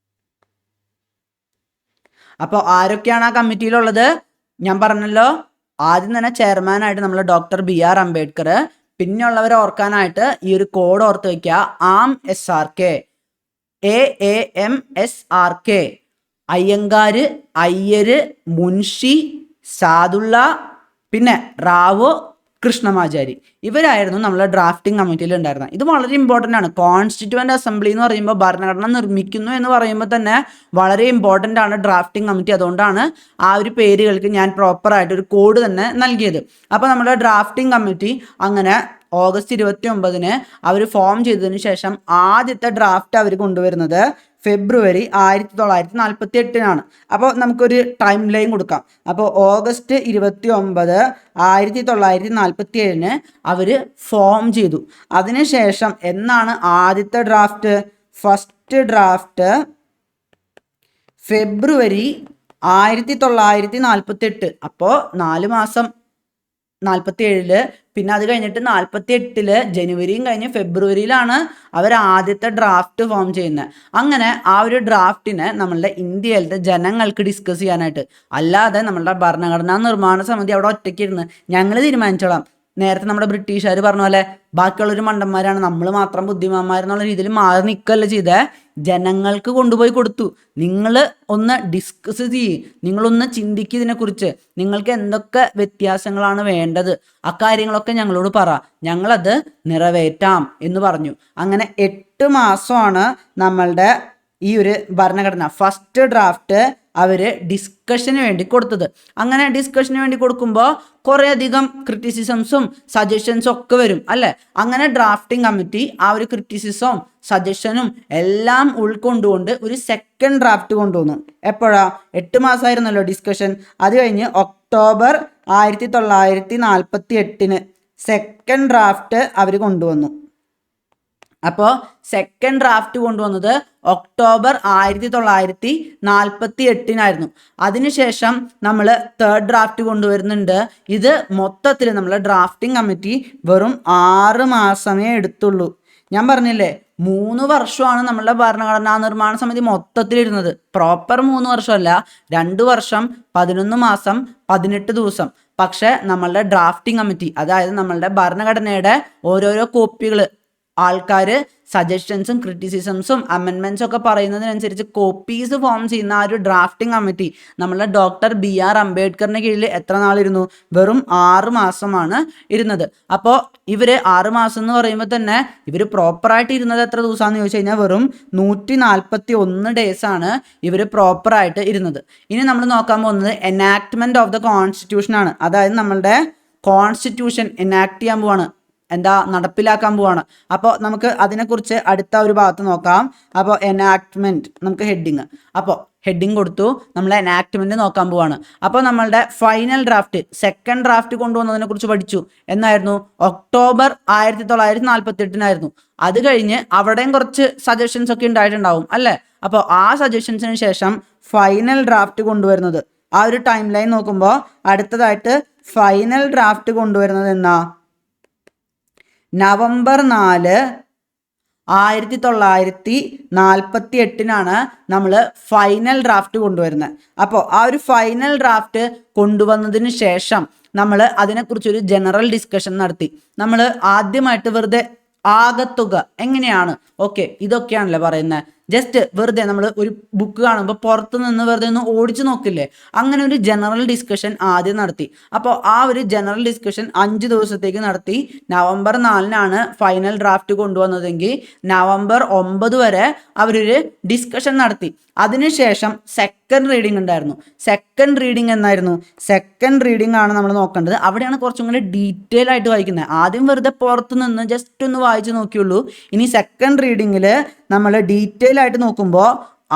അപ്പോൾ ആരൊക്കെയാണ് ആ കമ്മിറ്റിയിലുള്ളത്? ഞാൻ പറഞ്ഞല്ലോ, ആദ്യം തന്നെ ചെയർമാനായിട്ട് നമ്മൾ ഡോക്ടർ BR അംബേദ്കർ, പിന്നെ ഉള്ളവരെ ഓർക്കാനായിട്ട് ഈ ഒരു കോഡ് ഓർത്ത് വയ്ക്കുക. ആം SRK, AAMSRK, അയ്യങ്കാര്, അയ്യര്, മുൻഷി, സാദുള്ള, പിന്നെ റാവു, കൃഷ്ണമാചാരി. ഇവരായിരുന്നു നമ്മളെ ഡ്രാഫ്റ്റിംഗ് കമ്മിറ്റിയിൽ ഉണ്ടായിരുന്നത്. ഇത് വളരെ ഇമ്പോർട്ടൻ്റ് ആണ്. കോൺസ്റ്റിറ്റ്യൂവൻ്റ് അസംബ്ലി എന്ന് പറയുമ്പോൾ ഭരണഘടന നിർമ്മിക്കുന്നു എന്ന് പറയുമ്പോൾ തന്നെ വളരെ ഇമ്പോർട്ടൻ്റ് ആണ് ഡ്രാഫ്റ്റിംഗ് കമ്മിറ്റി. അതുകൊണ്ടാണ് ആ ഒരു പേരുകൾക്ക് ഞാൻ പ്രോപ്പറായിട്ട് ഒരു കോഡ് തന്നെ നൽകിയത്. അപ്പോൾ നമ്മുടെ ഡ്രാഫ്റ്റിംഗ് കമ്മിറ്റി അങ്ങനെ ഓഗസ്റ്റ് 29 അവർ ഫോം ചെയ്തതിന് ശേഷം ആദ്യത്തെ ഡ്രാഫ്റ്റ് അവർ കൊണ്ടുവരുന്നത് ഫെബ്രുവരി 1948 അപ്പോൾ നമുക്കൊരു ടൈം ലൈൻ കൊടുക്കാം. അപ്പോൾ ഓഗസ്റ്റ് 29, 1947 അവർ ഫോം ചെയ്തു. അതിനുശേഷം എന്നാണ് ആദ്യത്തെ ഡ്രാഫ്റ്റ്? ഫസ്റ്റ് ഡ്രാഫ്റ്റ് ഫെബ്രുവരി 1948. അപ്പോൾ 4 മാസം 47, പിന്നെ അത് കഴിഞ്ഞിട്ട് 48 ജനുവരിയും കഴിഞ്ഞ് ഫെബ്രുവരിയിലാണ് അവർ ആദ്യത്തെ ഡ്രാഫ്റ്റ് ഫോം ചെയ്യുന്നത്. അങ്ങനെ ആ ഒരു ഡ്രാഫ്റ്റിനെ നമ്മളുടെ ഇന്ത്യയിലത്തെ ജനങ്ങൾക്ക് ഡിസ്കസ് ചെയ്യാനായിട്ട്, അല്ലാതെ നമ്മളുടെ ഭരണഘടനാ നിർമ്മാണ സമിതി അവിടെ ഒറ്റയ്ക്കിരുന്ന് ഞങ്ങൾ തീരുമാനിച്ചോളാം, നേരത്തെ നമ്മുടെ ബ്രിട്ടീഷുകാർ പറഞ്ഞ പോലെ ബാക്കിയുള്ളൊരു മണ്ടന്മാരാണ് നമ്മൾ മാത്രം ബുദ്ധിമാന്മാരെന്നുള്ള രീതിയിൽ മാറി നിൽക്കുകയല്ല ചെയ്തേ, ജനങ്ങൾക്ക് കൊണ്ടുപോയി കൊടുത്തു. നിങ്ങൾ ഒന്ന് ഡിസ്കസ് ചെയ്യ്, നിങ്ങളൊന്ന് ചിന്തിക്കുക ഇതിനെക്കുറിച്ച്, നിങ്ങൾക്ക് എന്തൊക്കെ വ്യത്യാസങ്ങളാണ് വേണ്ടത്, അക്കാര്യങ്ങളൊക്കെ ഞങ്ങളോട് പറ, ഞങ്ങളത് നിറവേറ്റാം എന്ന് പറഞ്ഞു. അങ്ങനെ 8 മാസമാണ് നമ്മളുടെ ഈ ഒരു ഭരണഘടന ഫസ്റ്റ് ഡ്രാഫ്റ്റ് അവർ ഡിസ്കഷന് വേണ്ടി കൊടുത്തത്. അങ്ങനെ ഡിസ്കഷന് വേണ്ടി കൊടുക്കുമ്പോൾ കുറേയധികം ക്രിറ്റിസിസംസും സജഷൻസും ഒക്കെ വരും അല്ലേ. അങ്ങനെ ഡ്രാഫ്റ്റിംഗ് കമ്മിറ്റി ആ ഒരു ക്രിറ്റിസിസവും സജഷനും എല്ലാം ഉൾക്കൊണ്ടുകൊണ്ട് ഒരു സെക്കൻഡ് ഡ്രാഫ്റ്റ് കൊണ്ടുവന്നു. എപ്പോഴാ? 8 മാസമായിരുന്നല്ലോ ഡിസ്കഷൻ. അത് കഴിഞ്ഞ് ഒക്ടോബർ 1948 സെക്കൻഡ് ഡ്രാഫ്റ്റ് അവർ കൊണ്ടുവന്നു. അപ്പോൾ സെക്കൻഡ് ഡ്രാഫ്റ്റ് കൊണ്ടുവന്നത് ഒക്ടോബർ 1948 അതിനുശേഷം നമ്മൾ തേർഡ് ഡ്രാഫ്റ്റ് കൊണ്ടുവരുന്നുണ്ട്. ഇത് മൊത്തത്തിൽ നമ്മൾ ഡ്രാഫ്റ്റിംഗ് കമ്മിറ്റി വെറും 6 മാസമേ എടുത്തുള്ളൂ. ഞാൻ പറഞ്ഞില്ലേ 3 വർഷമാണ് നമ്മളുടെ ഭരണഘടനാ നിർമ്മാണ സമിതി മൊത്തത്തിലിരുന്നത്. പ്രോപ്പർ 3 വർഷമല്ല, 2 വർഷം 11 മാസം 18 ദിവസം. പക്ഷെ നമ്മളുടെ ഡ്രാഫ്റ്റിംഗ് കമ്മിറ്റി, അതായത് നമ്മളുടെ ഭരണഘടനയുടെ ഓരോരോ കോപ്പികൾ ആൾക്കാർ സജഷൻസും ക്രിറ്റിസിസംസും അമെൻമെൻറ്റ്സും ഒക്കെ പറയുന്നതിനനുസരിച്ച് കോപ്പീസ് ഫോം ചെയ്യുന്ന ആ ഒരു ഡ്രാഫ്റ്റിംഗ് കമ്മിറ്റി നമ്മളെ ഡോക്ടർ BR അംബേദ്കറിൻ്റെ കീഴിൽ എത്ര നാളിരുന്നു? വെറും 6 മാസമാണ് ഇരുന്നത്. അപ്പോൾ ഇവർ 6 മാസം എന്ന് പറയുമ്പോൾ തന്നെ ഇവർ പ്രോപ്പറായിട്ട് ഇരുന്നത് എത്ര ദിവസമാണെന്ന് ചോദിച്ചു കഴിഞ്ഞാൽ വെറും 141 ഡേയ്സാണ് ഇവർ പ്രോപ്പറായിട്ട് ഇരുന്നത്. ഇനി നമ്മൾ നോക്കാൻ പോകുന്നത് എനാക്ട്മെൻറ്റ് ഓഫ് ദ കോൺസ്റ്റിറ്റ്യൂഷൻ ആണ്. അതായത് നമ്മളുടെ കോൺസ്റ്റിറ്റ്യൂഷൻ എനാക്ട് ചെയ്യാൻ പോവാണ്, നടപ്പിലാക്കാൻ പോവാണ്. അപ്പോൾ നമുക്ക് അതിനെക്കുറിച്ച് അടുത്ത ഒരു ഭാഗത്ത് നോക്കാം. അപ്പോൾ എനാക്ട്മെൻറ്റ് നമുക്ക് ഹെഡിങ്, അപ്പോൾ ഹെഡിങ് കൊടുത്തു, നമ്മൾ എനാക്ട്മെൻറ്റ് നോക്കാൻ പോവാണ്. അപ്പോൾ നമ്മളുടെ ഫൈനൽ ഡ്രാഫ്റ്റ് സെക്കൻഡ് ഡ്രാഫ്റ്റ് കൊണ്ടുവന്നതിനെ കുറിച്ച് പഠിച്ചു. എന്നായിരുന്നു? ഒക്ടോബർ 1948 അത് കഴിഞ്ഞ് അവിടെയും കുറച്ച് സജഷൻസ് ഒക്കെ ഉണ്ടായിട്ടുണ്ടാവും അല്ലേ. അപ്പോൾ ആ സജഷൻസിന് ശേഷം ഫൈനൽ ഡ്രാഫ്റ്റ് കൊണ്ടുവരുന്നത്, ആ ഒരു ടൈം ലൈൻ നോക്കുമ്പോൾ അടുത്തതായിട്ട് ഫൈനൽ ഡ്രാഫ്റ്റ് കൊണ്ടുവരുന്നത് എന്നാ? നവംബർ 4, 1948 നമ്മൾ ഫൈനൽ ഡ്രാഫ്റ്റ് കൊണ്ടുവരുന്നത്. അപ്പോൾ ആ ഒരു ഫൈനൽ ഡ്രാഫ്റ്റ് കൊണ്ടുവന്നതിന് ശേഷം നമ്മൾ അതിനെക്കുറിച്ചൊരു ജനറൽ ഡിസ്കഷൻ നടത്തി. നമ്മൾ ആദ്യമായിട്ട് വെറുതെ ആകത്തുക എങ്ങനെയാണ്, ഓക്കെ ഇതൊക്കെയാണല്ലോ പറയുന്നത്, ജസ്റ്റ് വെറുതെ നമ്മൾ ഒരു ബുക്ക് കാണുമ്പോൾ പുറത്ത് നിന്ന് വെറുതെ ഒന്ന് ഓടിച്ചു നോക്കില്ലേ, അങ്ങനെ ഒരു ജനറൽ ഡിസ്കഷൻ ആദ്യം നടത്തി. അപ്പോൾ ആ ഒരു ജനറൽ ഡിസ്കഷൻ 5 ദിവസത്തേക്ക് നടത്തി. നവംബർ 4-നാണ് ഫൈനൽ ഡ്രാഫ്റ്റ് കൊണ്ടുവന്നതെങ്കിൽ നവംബർ 9 വരെ അവരൊരു ഡിസ്കഷൻ നടത്തി. അതിനുശേഷം സെക്കൻഡ് റീഡിംഗ് ഉണ്ടായിരുന്നു. സെക്കൻഡ് റീഡിംഗ് എന്നായിരുന്നു? സെക്കൻഡ് റീഡിംഗ് ആണ് നമ്മൾ നോക്കേണ്ടത്. അവിടെയാണ് കുറച്ചും കൂടി ഡീറ്റെയിൽ ആയിട്ട് വായിക്കുന്നത്. ആദ്യം വെറുതെ പുറത്ത് നിന്ന് ജസ്റ്റ് ഒന്ന് വായിച്ച് നോക്കിയുള്ളൂ. ഇനി സെക്കൻഡ് റീഡിങ്ങിൽ നമ്മൾ ഡീറ്റെയിൽ ആയിട്ട് നോക്കുമ്പോൾ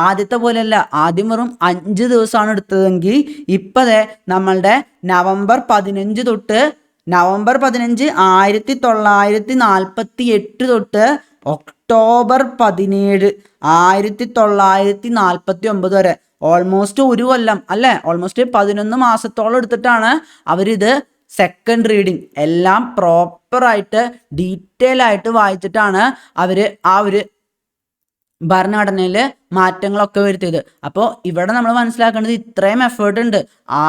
ആദ്യത്തെ പോലെയല്ല. ആദ്യം വെറും 5 ദിവസമാണ് എടുത്തതെങ്കിൽ ഇപ്പതേ നമ്മളുടെ നവംബർ 15 തൊട്ട് നവംബർ 15 1948 തൊട്ട് ഒക്ടോബർ 17 1949 വരെ ഓൾമോസ്റ്റ് ഒരു കൊല്ലം അല്ലേ, ഓൾമോസ്റ്റ് 11 മാസത്തോളം എടുത്തിട്ടാണ് അവരിത് സെക്കൻഡ് റീഡിങ് എല്ലാം പ്രോപ്പറായിട്ട് ഡീറ്റെയിൽ ആയിട്ട് വായിച്ചിട്ടാണ് അവർ ആ ഒരു ഭരണഘടനയിൽ മാറ്റങ്ങളൊക്കെ വരുത്തിയത്. അപ്പോൾ ഇവിടെ നമ്മൾ മനസ്സിലാക്കേണ്ടത് ഇത്രയും എഫേർട്ട് ഉണ്ട്.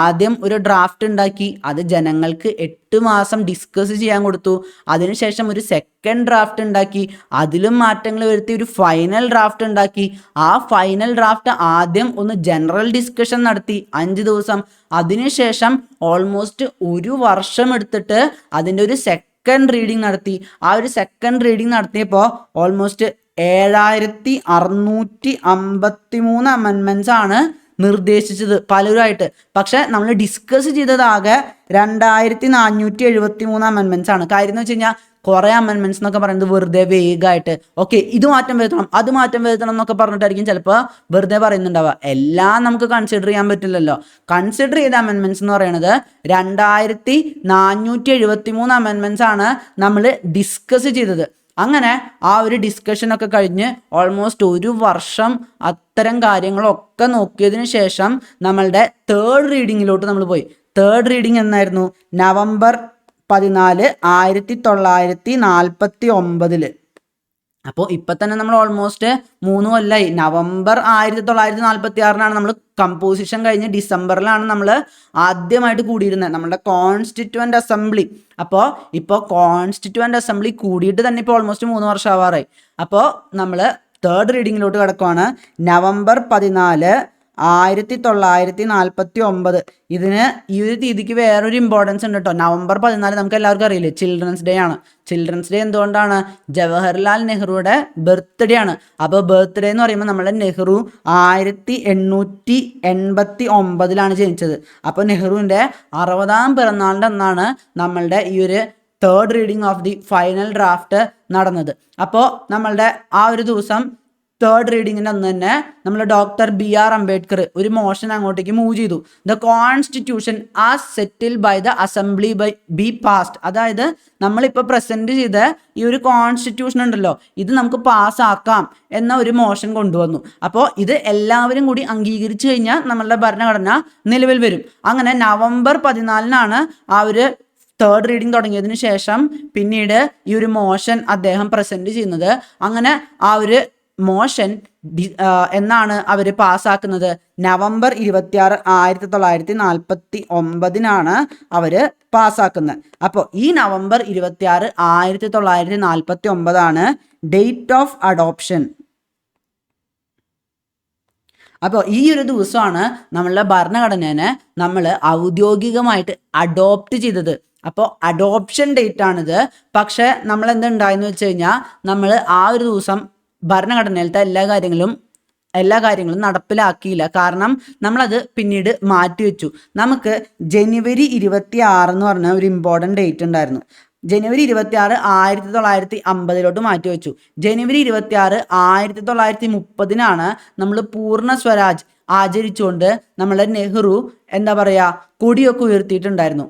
ആദ്യം ഒരു ഡ്രാഫ്റ്റ് ഉണ്ടാക്കി, അത് ജനങ്ങൾക്ക് 8 മാസം ഡിസ്കസ് ചെയ്യാൻ കൊടുത്തു. അതിനുശേഷം ഒരു സെക്കൻഡ് ഡ്രാഫ്റ്റ് ഉണ്ടാക്കി, അതിലും മാറ്റങ്ങൾ വരുത്തി ഒരു ഫൈനൽ ഡ്രാഫ്റ്റ് ഉണ്ടാക്കി. ആ ഫൈനൽ ഡ്രാഫ്റ്റ് ആദ്യം ഒന്ന് ജനറൽ ഡിസ്കഷൻ നടത്തി 5 ദിവസം. അതിനുശേഷം ഓൾമോസ്റ്റ് 1 വർഷം എടുത്തിട്ട് അതിൻ്റെ ഒരു സെക്കൻഡ് റീഡിങ് നടത്തി. ആ ഒരു സെക്കൻഡ് റീഡിങ് നടത്തിയപ്പോൾ ഓൾമോസ്റ്റ് 7653 അമെൻമെന്റ്സ് ആണ് നിർദ്ദേശിച്ചത് പലരുമായിട്ട്. പക്ഷെ നമ്മൾ ഡിസ്കസ് ചെയ്തതാകെ 2473 അമെൻമെന്റ്സ് ആണ്. കാര്യം എന്ന് വെച്ച് കഴിഞ്ഞാൽ കുറേ അമെൻമെന്റ്സ് എന്നൊക്കെ പറയുന്നത് വെറുതെ വേഗമായിട്ട് ഓക്കെ ഇത് മാറ്റം വരുത്തണം അത് മാറ്റം വരുത്തണം എന്നൊക്കെ പറഞ്ഞിട്ടായിരിക്കും ചിലപ്പോൾ വെറുതെ പറയുന്നുണ്ടാവുക. എല്ലാം നമുക്ക് കൺസിഡർ ചെയ്യാൻ പറ്റില്ലല്ലോ. കൺസിഡർ ചെയ്ത അമെൻമെന്റ്സ് എന്ന് പറയുന്നത് 2473 അമെൻമെന്റ്സ് ആണ് നമ്മൾ ഡിസ്കസ് ചെയ്തത്. അങ്ങനെ ആ ഒരു ഡിസ്കഷനൊക്കെ കഴിഞ്ഞ് ഓൾമോസ്റ്റ് 1 വർഷം അത്തരം കാര്യങ്ങളൊക്കെ നോക്കിയതിന് ശേഷം നമ്മളുടെ തേർഡ് റീഡിങ്ങിലോട്ട് നമ്മൾ പോയി. തേർഡ് റീഡിങ് എന്നായിരുന്നു? നവംബർ 14 1949. അപ്പോൾ ഇപ്പം തന്നെ നമ്മൾ ഓൾമോസ്റ്റ് 3 കൊല്ലമായി. നവംബർ 1946-നാണ് നമ്മൾ കമ്പോസിഷൻ കഴിഞ്ഞ് ഡിസംബറിലാണ് നമ്മൾ ആദ്യമായിട്ട് കൂടിയിരുന്നത് നമ്മളുടെ കോൺസ്റ്റിറ്റ്യൂവൻ്റ് അസംബ്ലി. അപ്പോൾ ഇപ്പോൾ കോൺസ്റ്റിറ്റ്യൂവൻ്റ് അസംബ്ലി കൂടിയിട്ട് തന്നെ ഇപ്പോൾ ഓൾമോസ്റ്റ് 3 വർഷം ആവാറായി. അപ്പോൾ നമ്മൾ തേർഡ് റീഡിങ്ങിലോട്ട് കിടക്കുവാണ്. നവംബർ 14 1949. ഇതിന് ഈ ഒരു തീയതിക്ക് വേറൊരു ഇമ്പോർട്ടൻസ് ഉണ്ട് കേട്ടോ. നവംബർ 14 നമുക്ക് എല്ലാവർക്കും അറിയില്ലേ, ചിൽഡ്രൻസ് ഡേ ആണ്. ചിൽഡ്രൻസ് ഡേ എന്തുകൊണ്ടാണ്? ജവഹർലാൽ നെഹ്റുയുടെ ബർത്ത്ഡേ ആണ്. അപ്പോൾ ബർത്ത്ഡേ എന്ന് പറയുമ്പോൾ നമ്മുടെ നെഹ്റു 1889 ജനിച്ചത്. അപ്പോൾ നെഹ്റുവിൻ്റെ 60-ാം പിറന്നാളിൻ്റെ അന്നാണ് നമ്മളുടെ ഈ ഒരു third reading of the final draft നടന്നത്. അപ്പോൾ നമ്മളുടെ ആ ഒരു ദിവസം തേർഡ് റീഡിങ്ങിൻ്റെ അന്ന് തന്നെ നമ്മൾ ഡോക്ടർ BR അംബേദ്കർ ഒരു മോഷൻ അങ്ങോട്ടേക്ക് മൂവ് ചെയ്തു. The constitution as settled by the assembly be passed. അതായത് നമ്മളിപ്പോൾ പ്രസന്റ് ചെയ്ത ഈ ഒരു കോൺസ്റ്റിറ്റ്യൂഷൻ ഉണ്ടല്ലോ, ഇത് നമുക്ക് പാസ്സാക്കാം എന്ന ഒരു മോഷൻ കൊണ്ടുവന്നു. അപ്പോൾ ഇത് എല്ലാവരും കൂടി അംഗീകരിച്ചു കഴിഞ്ഞാൽ നമ്മളുടെ ഭരണഘടന നിലവിൽ വരും. അങ്ങനെ നവംബർ 14-നാണ് ആ ഒരു തേർഡ് റീഡിങ് തുടങ്ങിയതിന് ശേഷം പിന്നീട് ഈ ഒരു മോഷൻ അദ്ദേഹം പ്രസന്റ് ചെയ്യുന്നത്. അങ്ങനെ ആ ഒരു മോഷൻ എന്നാണ് അവർ പാസ്സാക്കുന്നത്? നവംബർ 26 1949-നാണ് അവർ പാസ്സാക്കുന്നത്. അപ്പോൾ ഈ നവംബർ 26 1949 ഡേറ്റ് ഓഫ് അഡോപ്ഷൻ. അപ്പോൾ ഈ ഒരു ദിവസമാണ് നമ്മളുടെ ഭരണഘടനയെ നമ്മൾ ഔദ്യോഗികമായിട്ട് അഡോപ്റ്റ് ചെയ്തത്. അപ്പോൾ അഡോപ്ഷൻ ഡേറ്റ് ആണിത്. പക്ഷേ നമ്മൾ എന്തുണ്ടായെന്ന് വെച്ച് കഴിഞ്ഞാൽ നമ്മൾ ആ ഒരു ദിവസം ഭരണഘടനയിലത്തെ എല്ലാ കാര്യങ്ങളും നടപ്പിലാക്കിയില്ല. കാരണം നമ്മളത് പിന്നീട് മാറ്റിവെച്ചു. നമുക്ക് ജനുവരി 26 എന്ന് പറഞ്ഞ ഒരു ഇമ്പോർട്ടൻ്റ് ഡേറ്റ് ഉണ്ടായിരുന്നു. ജനുവരി 26 1950 മാറ്റിവെച്ചു. ജനുവരി 26 1930 നമ്മൾ പൂർണ്ണ സ്വരാജ് ആചരിച്ചുകൊണ്ട് നമ്മളെ നെഹ്റു എന്താ പറയുക കൊടിയൊക്കെ ഉയർത്തിയിട്ടുണ്ടായിരുന്നു.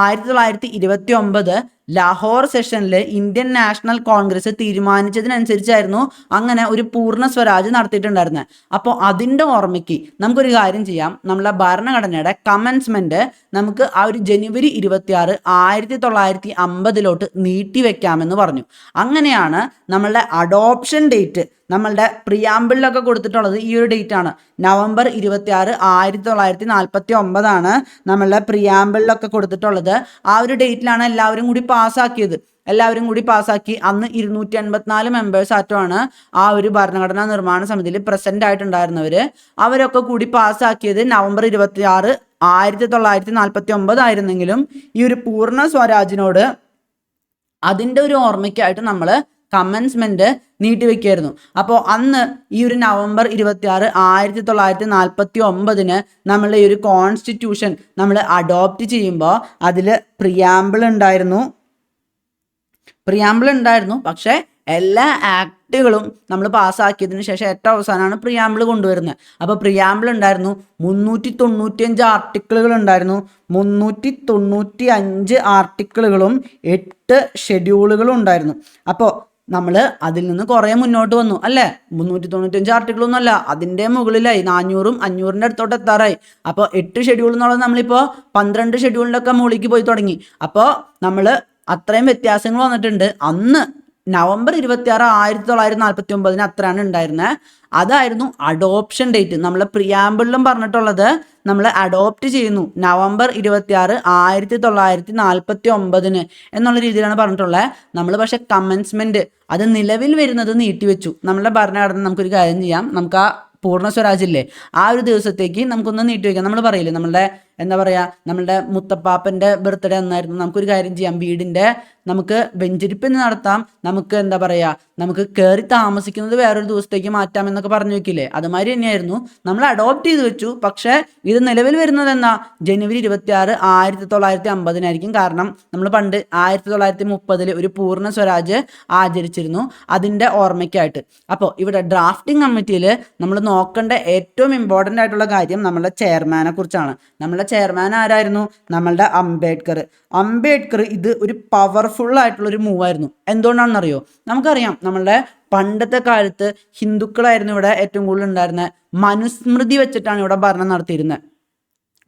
1929 ലാഹോർ സെഷനിൽ ഇന്ത്യൻ നാഷണൽ കോൺഗ്രസ് തീരുമാനിച്ചതിനനുസരിച്ചായിരുന്നു അങ്ങനെ ഒരു പൂർണ്ണ സ്വരാജ് നടത്തിയിട്ടുണ്ടായിരുന്നത്. അപ്പോൾ അതിൻ്റെ ഓർമ്മയ്ക്ക് നമുക്കൊരു കാര്യം ചെയ്യാം. നമ്മളെ ഭരണഘടനയുടെ കമൻസ്മെൻറ്റ് നമുക്ക് ആ ഒരു ജനുവരി 26 1950 നീട്ടിവെക്കാമെന്ന് പറഞ്ഞു. അങ്ങനെയാണ് നമ്മളുടെ അഡോപ്ഷൻ ഡേറ്റ് നമ്മളുടെ പ്രിയാമ്പിളിലൊക്കെ കൊടുത്തിട്ടുള്ളത് ഈ ഒരു ഡേറ്റ് ആണ്. നവംബർ 26 1949 നമ്മളുടെ പ്രിയാമ്പിളിലൊക്കെ കൊടുത്തിട്ടുള്ളത്. ആ ഒരു ഡേറ്റിലാണ് എല്ലാവരും കൂടി പാസ്സാക്കിയത്. എല്ലാവരും കൂടി പാസ്സാക്കി. അന്ന് 254 മെമ്പേഴ്സ് ആറ്റുമാണ് ആ ഒരു ഭരണഘടനാ നിർമ്മാണ സമിതിയിൽ പ്രസന്റ് ആയിട്ടുണ്ടായിരുന്നവർ. അവരൊക്കെ കൂടി പാസ്സാക്കിയത് നവംബർ 26, 1949 ആയിരുന്നെങ്കിലും ഈ ഒരു പൂർണ്ണ സ്വരാജിനോട് അതിൻ്റെ ഒരു ഓർമ്മയ്ക്കായിട്ട് നമ്മൾ കമൻസ്മെന്റ് നീട്ടിവെക്കായിരുന്നു. അപ്പോൾ അന്ന് ഈ ഒരു നവംബർ 26, 1949 നമ്മൾ ഈ ഒരു കോൺസ്റ്റിറ്റ്യൂഷൻ നമ്മൾ അഡോപ്റ്റ് ചെയ്യുമ്പോൾ അതിൽ പ്രിയാമ്പിൾ ഉണ്ടായിരുന്നു. പക്ഷേ എല്ലാ ആക്ടുകളും നമ്മൾ പാസ്സാക്കിയതിന് ശേഷം ഏറ്റവും അവസാനമാണ് പ്രിയാമ്പിൾ കൊണ്ടുവരുന്നത്. അപ്പോൾ പ്രിയാമ്പിൾ ഉണ്ടായിരുന്നു, 395 ആർട്ടിക്കിളുകൾ ഉണ്ടായിരുന്നു. 395 ആർട്ടിക്കിളുകളും 8 ഷെഡ്യൂളുകളും ഉണ്ടായിരുന്നു. അപ്പോൾ നമ്മൾ അതിൽ നിന്ന് കുറേ മുന്നോട്ട് വന്നു അല്ലേ. 395 ആർട്ടിക്കിളൊന്നും അല്ല, അതിൻ്റെ മുകളിലായി 400-ഉം 500-ൻ്റെ അടുത്തോട്ട് എത്താറായി. അപ്പോൾ 8 ഷെഡ്യൂൾ എന്നുള്ളത് നമ്മളിപ്പോൾ 12 ഷെഡ്യൂളിൻ്റെ ഒക്കെ മുകളിലേക്ക് പോയി തുടങ്ങി. അപ്പോൾ നമ്മൾ അത്രയും വ്യത്യാസങ്ങൾ വന്നിട്ടുണ്ട്. അന്ന് നവംബർ 26, 1949 അത്രയാണ് ഉണ്ടായിരുന്നത്. അതായിരുന്നു അഡോപ്ഷൻ ഡേറ്റ്. നമ്മൾ പ്രിയാമ്പിളിലും പറഞ്ഞിട്ടുള്ളത് നമ്മൾ അഡോപ്റ്റ് ചെയ്യുന്നു നവംബർ 26, 1949 എന്നുള്ള രീതിയിലാണ് പറഞ്ഞിട്ടുള്ളത്. നമ്മൾ പക്ഷെ കമൻസ്മെന്റ് അത് നിലവിൽ വരുന്നത് നീട്ടിവെച്ചു. നമ്മളുടെ ഭരണഘടന നമുക്കൊരു കാര്യം ചെയ്യാം, നമുക്ക് ആ പൂർണ്ണ സ്വരാജില്ലേ ആ ഒരു ദിവസത്തേക്ക് നമുക്കൊന്ന് നീട്ടിവെക്കാം. നമ്മൾ പറയില്ലേ, നമ്മളുടെ എന്താ പറയുക, നമ്മളുടെ മുത്തപ്പാപ്പൻ്റെ ബർത്ത്ഡേ എന്നായിരുന്നു, നമുക്കൊരു കാര്യം ചെയ്യാം, വീടിൻ്റെ നമുക്ക് വെഞ്ചരിപ്പിന് നടത്താം, നമുക്ക് എന്താ പറയുക, നമുക്ക് കയറി താമസിക്കുന്നത് വേറൊരു ദിവസത്തേക്ക് മാറ്റാം എന്നൊക്കെ പറഞ്ഞു വെക്കില്ലേ. അതുമാതിരി തന്നെയായിരുന്നു നമ്മൾ അഡോപ്റ്റ് ചെയ്ത് വെച്ചു. പക്ഷേ ഇത് നിലവിൽ വരുന്നത് എന്നാ ജനുവരി 26, 1950 കാരണം നമ്മൾ പണ്ട് 1930 ഒരു പൂർണ്ണ സ്വരാജ് ആചരിച്ചിരുന്നു അതിൻ്റെ ഓർമ്മയ്ക്കായിട്ട്. അപ്പോൾ ഇവിടെ ഡ്രാഫ്റ്റിംഗ് കമ്മിറ്റിയിൽ നമ്മൾ നോക്കേണ്ട ഏറ്റവും ഇമ്പോർട്ടൻ്റ് ആയിട്ടുള്ള കാര്യം നമ്മളുടെ ചെയർമാനെ കുറിച്ചാണ്. നമ്മളുടെ ചെയർമാൻ ആരായിരുന്നു? നമ്മളുടെ അംബേദ്കർ. ഇത് ഒരു പവർഫുൾ ആയിട്ടുള്ളൊരു മൂവായിരുന്നു. എന്തുകൊണ്ടാണെന്നറിയോ? നമുക്കറിയാം നമ്മളുടെ പണ്ടത്തെ കാലത്ത് ഹിന്ദുക്കളായിരുന്നു ഇവിടെ ഏറ്റവും കൂടുതൽ ഉണ്ടായിരുന്നത്. മനുസ്മൃതി വെച്ചിട്ടാണ് ഇവിടെ ഭരണം നടത്തിയിരുന്നത്.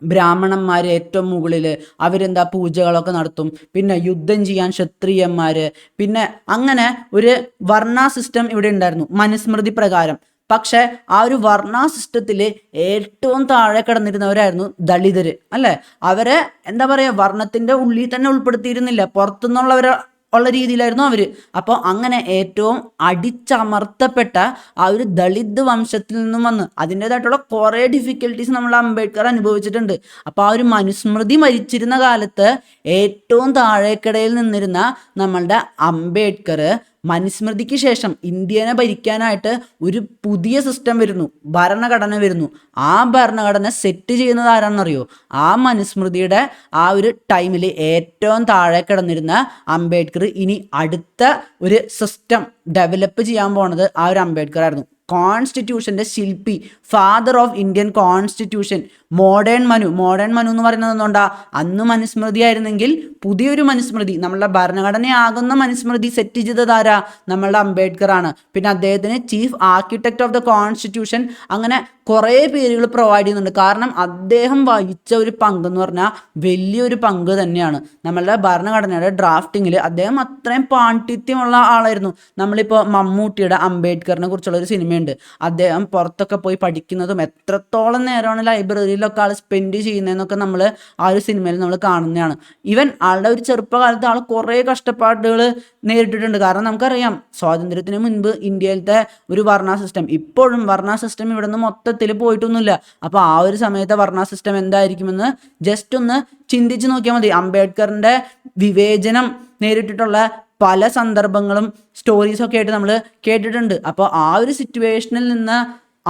ബ്രാഹ്മണന്മാർ ഏറ്റവും മുകളിൽ അവരെന്താ പൂജകളൊക്കെ നടത്തും. പിന്നെ യുദ്ധം ചെയ്യാൻ ക്ഷത്രിയന്മാർ, പിന്നെ അങ്ങനെ ഒരു വർണ്ണ സിസ്റ്റം ഇവിടെ ഉണ്ടായിരുന്നു മനുസ്മൃതി പ്രകാരം. പക്ഷെ ആ ഒരു വർണ്ണ സിസ്റ്റത്തിൽ ഏറ്റവും താഴെ കിടന്നിരുന്നവരായിരുന്നു ദളിതർ അല്ലേ. അവരെ എന്താ പറയുക, വർണ്ണത്തിൻ്റെ ഉള്ളിൽ തന്നെ ഉൾപ്പെടുത്തിയിരുന്നില്ല, പുറത്തുനിന്നുള്ളവരെ ഉള്ള രീതിയിലായിരുന്നു അവർ. അപ്പോൾ അങ്ങനെ ഏറ്റവും അടിച്ചമർത്തപ്പെട്ട ആ ഒരു ദളിത് വംശത്തിൽ നിന്നും വന്ന് അതിൻ്റേതായിട്ടുള്ള കുറേ ഡിഫിക്കൽട്ടീസ് നമ്മൾ അംബേദ്കർ അനുഭവിച്ചിട്ടുണ്ട്. അപ്പോൾ ആ ഒരു മനുസ്മൃതി മരിച്ചിരുന്ന കാലത്ത് ഏറ്റവും താഴേക്കിടയിൽ നിന്നിരുന്ന നമ്മളുടെ അംബേദ്കർ മനുസ്മൃതിക്ക് ശേഷം ഇന്ത്യനെ ഭരിക്കാനായിട്ട് ഒരു പുതിയ സിസ്റ്റം വരുന്നു, ഭരണഘടന വരുന്നു. ആ ഭരണഘടന സെറ്റ് ചെയ്യുന്നത് ആരാണെന്നറിയോ? ആ മനുസ്മൃതിയുടെ ആ ഒരു ടൈമിൽ ഏറ്റവും താഴെ കിടന്നിരുന്ന അംബേദ്കർ ഇനി അടുത്ത ഒരു സിസ്റ്റം ഡെവലപ്പ് ചെയ്യാൻ പോണത് ആ ഒരു അംബേദ്കർ ആയിരുന്നു. കോൺസ്റ്റിറ്റ്യൂഷൻ്റെ ശില്പി, father of Indian constitution, modern Manu എന്ന് പറയുന്നത് എന്തുകൊണ്ടാ? അന്ന് മനുസ്മൃതി ആയിരുന്നെങ്കിൽ പുതിയൊരു മനുസ്മൃതി, നമ്മളുടെ ഭരണഘടനയാകുന്ന മനുസ്മൃതി സെറ്റ് ചെയ്തത് ആരാ? നമ്മളുടെ അംബേദ്കർ ആണ്. പിന്നെ അദ്ദേഹത്തിന് chief architect of the constitution, അങ്ങനെ കുറേ പേരുകൾ പ്രൊവൈഡ് ചെയ്യുന്നുണ്ട്. കാരണം അദ്ദേഹം വഹിച്ച ഒരു പങ്ക് എന്ന് പറഞ്ഞാൽ വലിയൊരു പങ്ക് തന്നെയാണ് നമ്മളുടെ ഭരണഘടനയുടെ ഡ്രാഫ്റ്റിങ്ങിൽ. അദ്ദേഹം അത്രയും പാണ്ഡിത്യമുള്ള ആളായിരുന്നു. നമ്മളിപ്പോൾ മമ്മൂട്ടിയുടെ അംബേദ്കറിനെ കുറിച്ചുള്ള ഒരു സിനിമയുണ്ട്. അദ്ദേഹം പുറത്തൊക്കെ പോയി പഠിക്കുന്നതും എത്രത്തോളം നേരമാണ് ലൈബ്രറിയിലൊക്കെ ആൾ സ്പെൻഡ് ചെയ്യുന്നതെന്നൊക്കെ നമ്മൾ ആ ഒരു സിനിമയിൽ നമ്മൾ കാണുന്നതാണ്. ഈവൻ ആളുടെ ഒരു ചെറുപ്പകാലത്ത് ആൾ കുറേ കഷ്ടപ്പാടുകൾ നേരിട്ടിട്ടുണ്ട്. കാരണം നമുക്കറിയാം സ്വാതന്ത്ര്യത്തിന് മുൻപ് ഇന്ത്യയിലത്തെ ഒരു വർണ്ണ സിസ്റ്റം, ഇപ്പോഴും വർണ്ണ സിസ്റ്റം ഇവിടെ നിന്ന് മൊത്തത്തിൽ പോയിട്ടൊന്നുമില്ല. അപ്പോൾ ആ ഒരു സമയത്തെ വർണ്ണ സിസ്റ്റം എന്തായിരിക്കുമെന്ന് ജസ്റ്റ് ഒന്ന് ചിന്തിച്ച് നോക്കിയാൽ മതി. അംബേദ്കറിൻ്റെ വിവേചനം നേരിട്ടിട്ടുള്ള പല സന്ദർഭങ്ങളും സ്റ്റോറീസൊക്കെ ആയിട്ട് നമ്മൾ കേട്ടിട്ടുണ്ട്. അപ്പോൾ ആ ഒരു സിറ്റുവേഷനിൽ നിന്ന്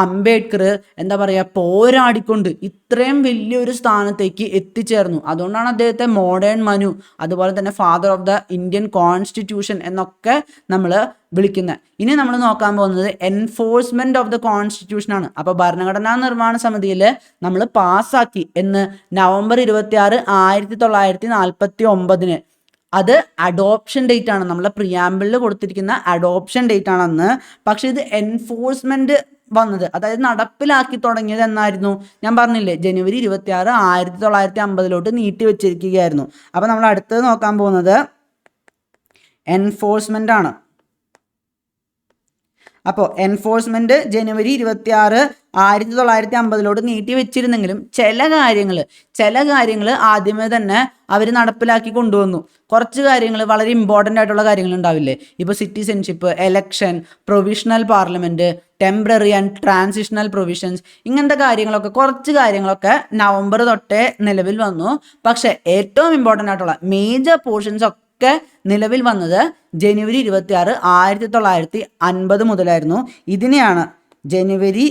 അംബേദ്കർ എന്താ പറയുക പോരാടിക്കൊണ്ട് ഇത്രയും വലിയൊരു സ്ഥാനത്തേക്ക് എത്തിച്ചേർന്നു. അതുകൊണ്ടാണ് അദ്ദേഹത്തെ മോഡേൺ മനു, അതുപോലെ തന്നെ father of the Indian constitution എന്നൊക്കെ നമ്മൾ വിളിക്കുന്നത്. ഇനി നമ്മൾ നോക്കാൻ പോകുന്നത് എൻഫോഴ്സ്മെന്റ് ഓഫ് ദ കോൺസ്റ്റിറ്റ്യൂഷൻ ആണ്. അപ്പോൾ ഭരണഘടനാ നിർമ്മാണ സമിതിയിൽ നമ്മൾ പാസ്സാക്കി എന്ന് നവംബർ 26, 1949 അത് അഡോപ്ഷൻ ഡേറ്റ് ആണ്. നമ്മളെ പ്രിയാമ്പിളിൽ കൊടുത്തിരിക്കുന്ന അഡോപ്ഷൻ ഡേറ്റ് ആണെന്ന്. പക്ഷെ ഇത് എൻഫോഴ്സ്മെന്റ് വന്നത്, അതായത് നടപ്പിലാക്കി തുടങ്ങിയത് എന്നായിരുന്നു? ഞാൻ പറഞ്ഞില്ലേ, ജനുവരി 26, 1950 നീട്ടി വെച്ചിരിക്കുകയായിരുന്നു. അപ്പോൾ നമ്മൾ അടുത്തത് നോക്കാൻ പോകുന്നത് എൻഫോഴ്സ്മെന്റ് ആണ്. അപ്പോൾ എൻഫോഴ്സ്മെൻറ്റ് ജനുവരി 26, 1950 നീട്ടി വെച്ചിരുന്നെങ്കിലും ചില കാര്യങ്ങൾ ആദ്യമേ തന്നെ അവർ നടപ്പിലാക്കി കൊണ്ടുവന്നു. കുറച്ച് കാര്യങ്ങൾ വളരെ ഇമ്പോർട്ടൻ്റ് ആയിട്ടുള്ള കാര്യങ്ങൾ ഉണ്ടാവില്ലേ, ഇപ്പോൾ citizenship, election, provisional parliament, temporary and transitional provisions, ഇങ്ങനത്തെ കുറച്ച് കാര്യങ്ങളൊക്കെ നവംബർ തൊട്ടേ നിലവിൽ വന്നു. പക്ഷേ ഏറ്റവും ഇമ്പോർട്ടൻ്റ് ആയിട്ടുള്ള മേജർ പോർഷൻസ് ഒക്കെ നിലവിൽ വന്നത് ജനുവരി 26, 1950 മുതലായിരുന്നു. ഇതിനെയാണ് ജനുവരി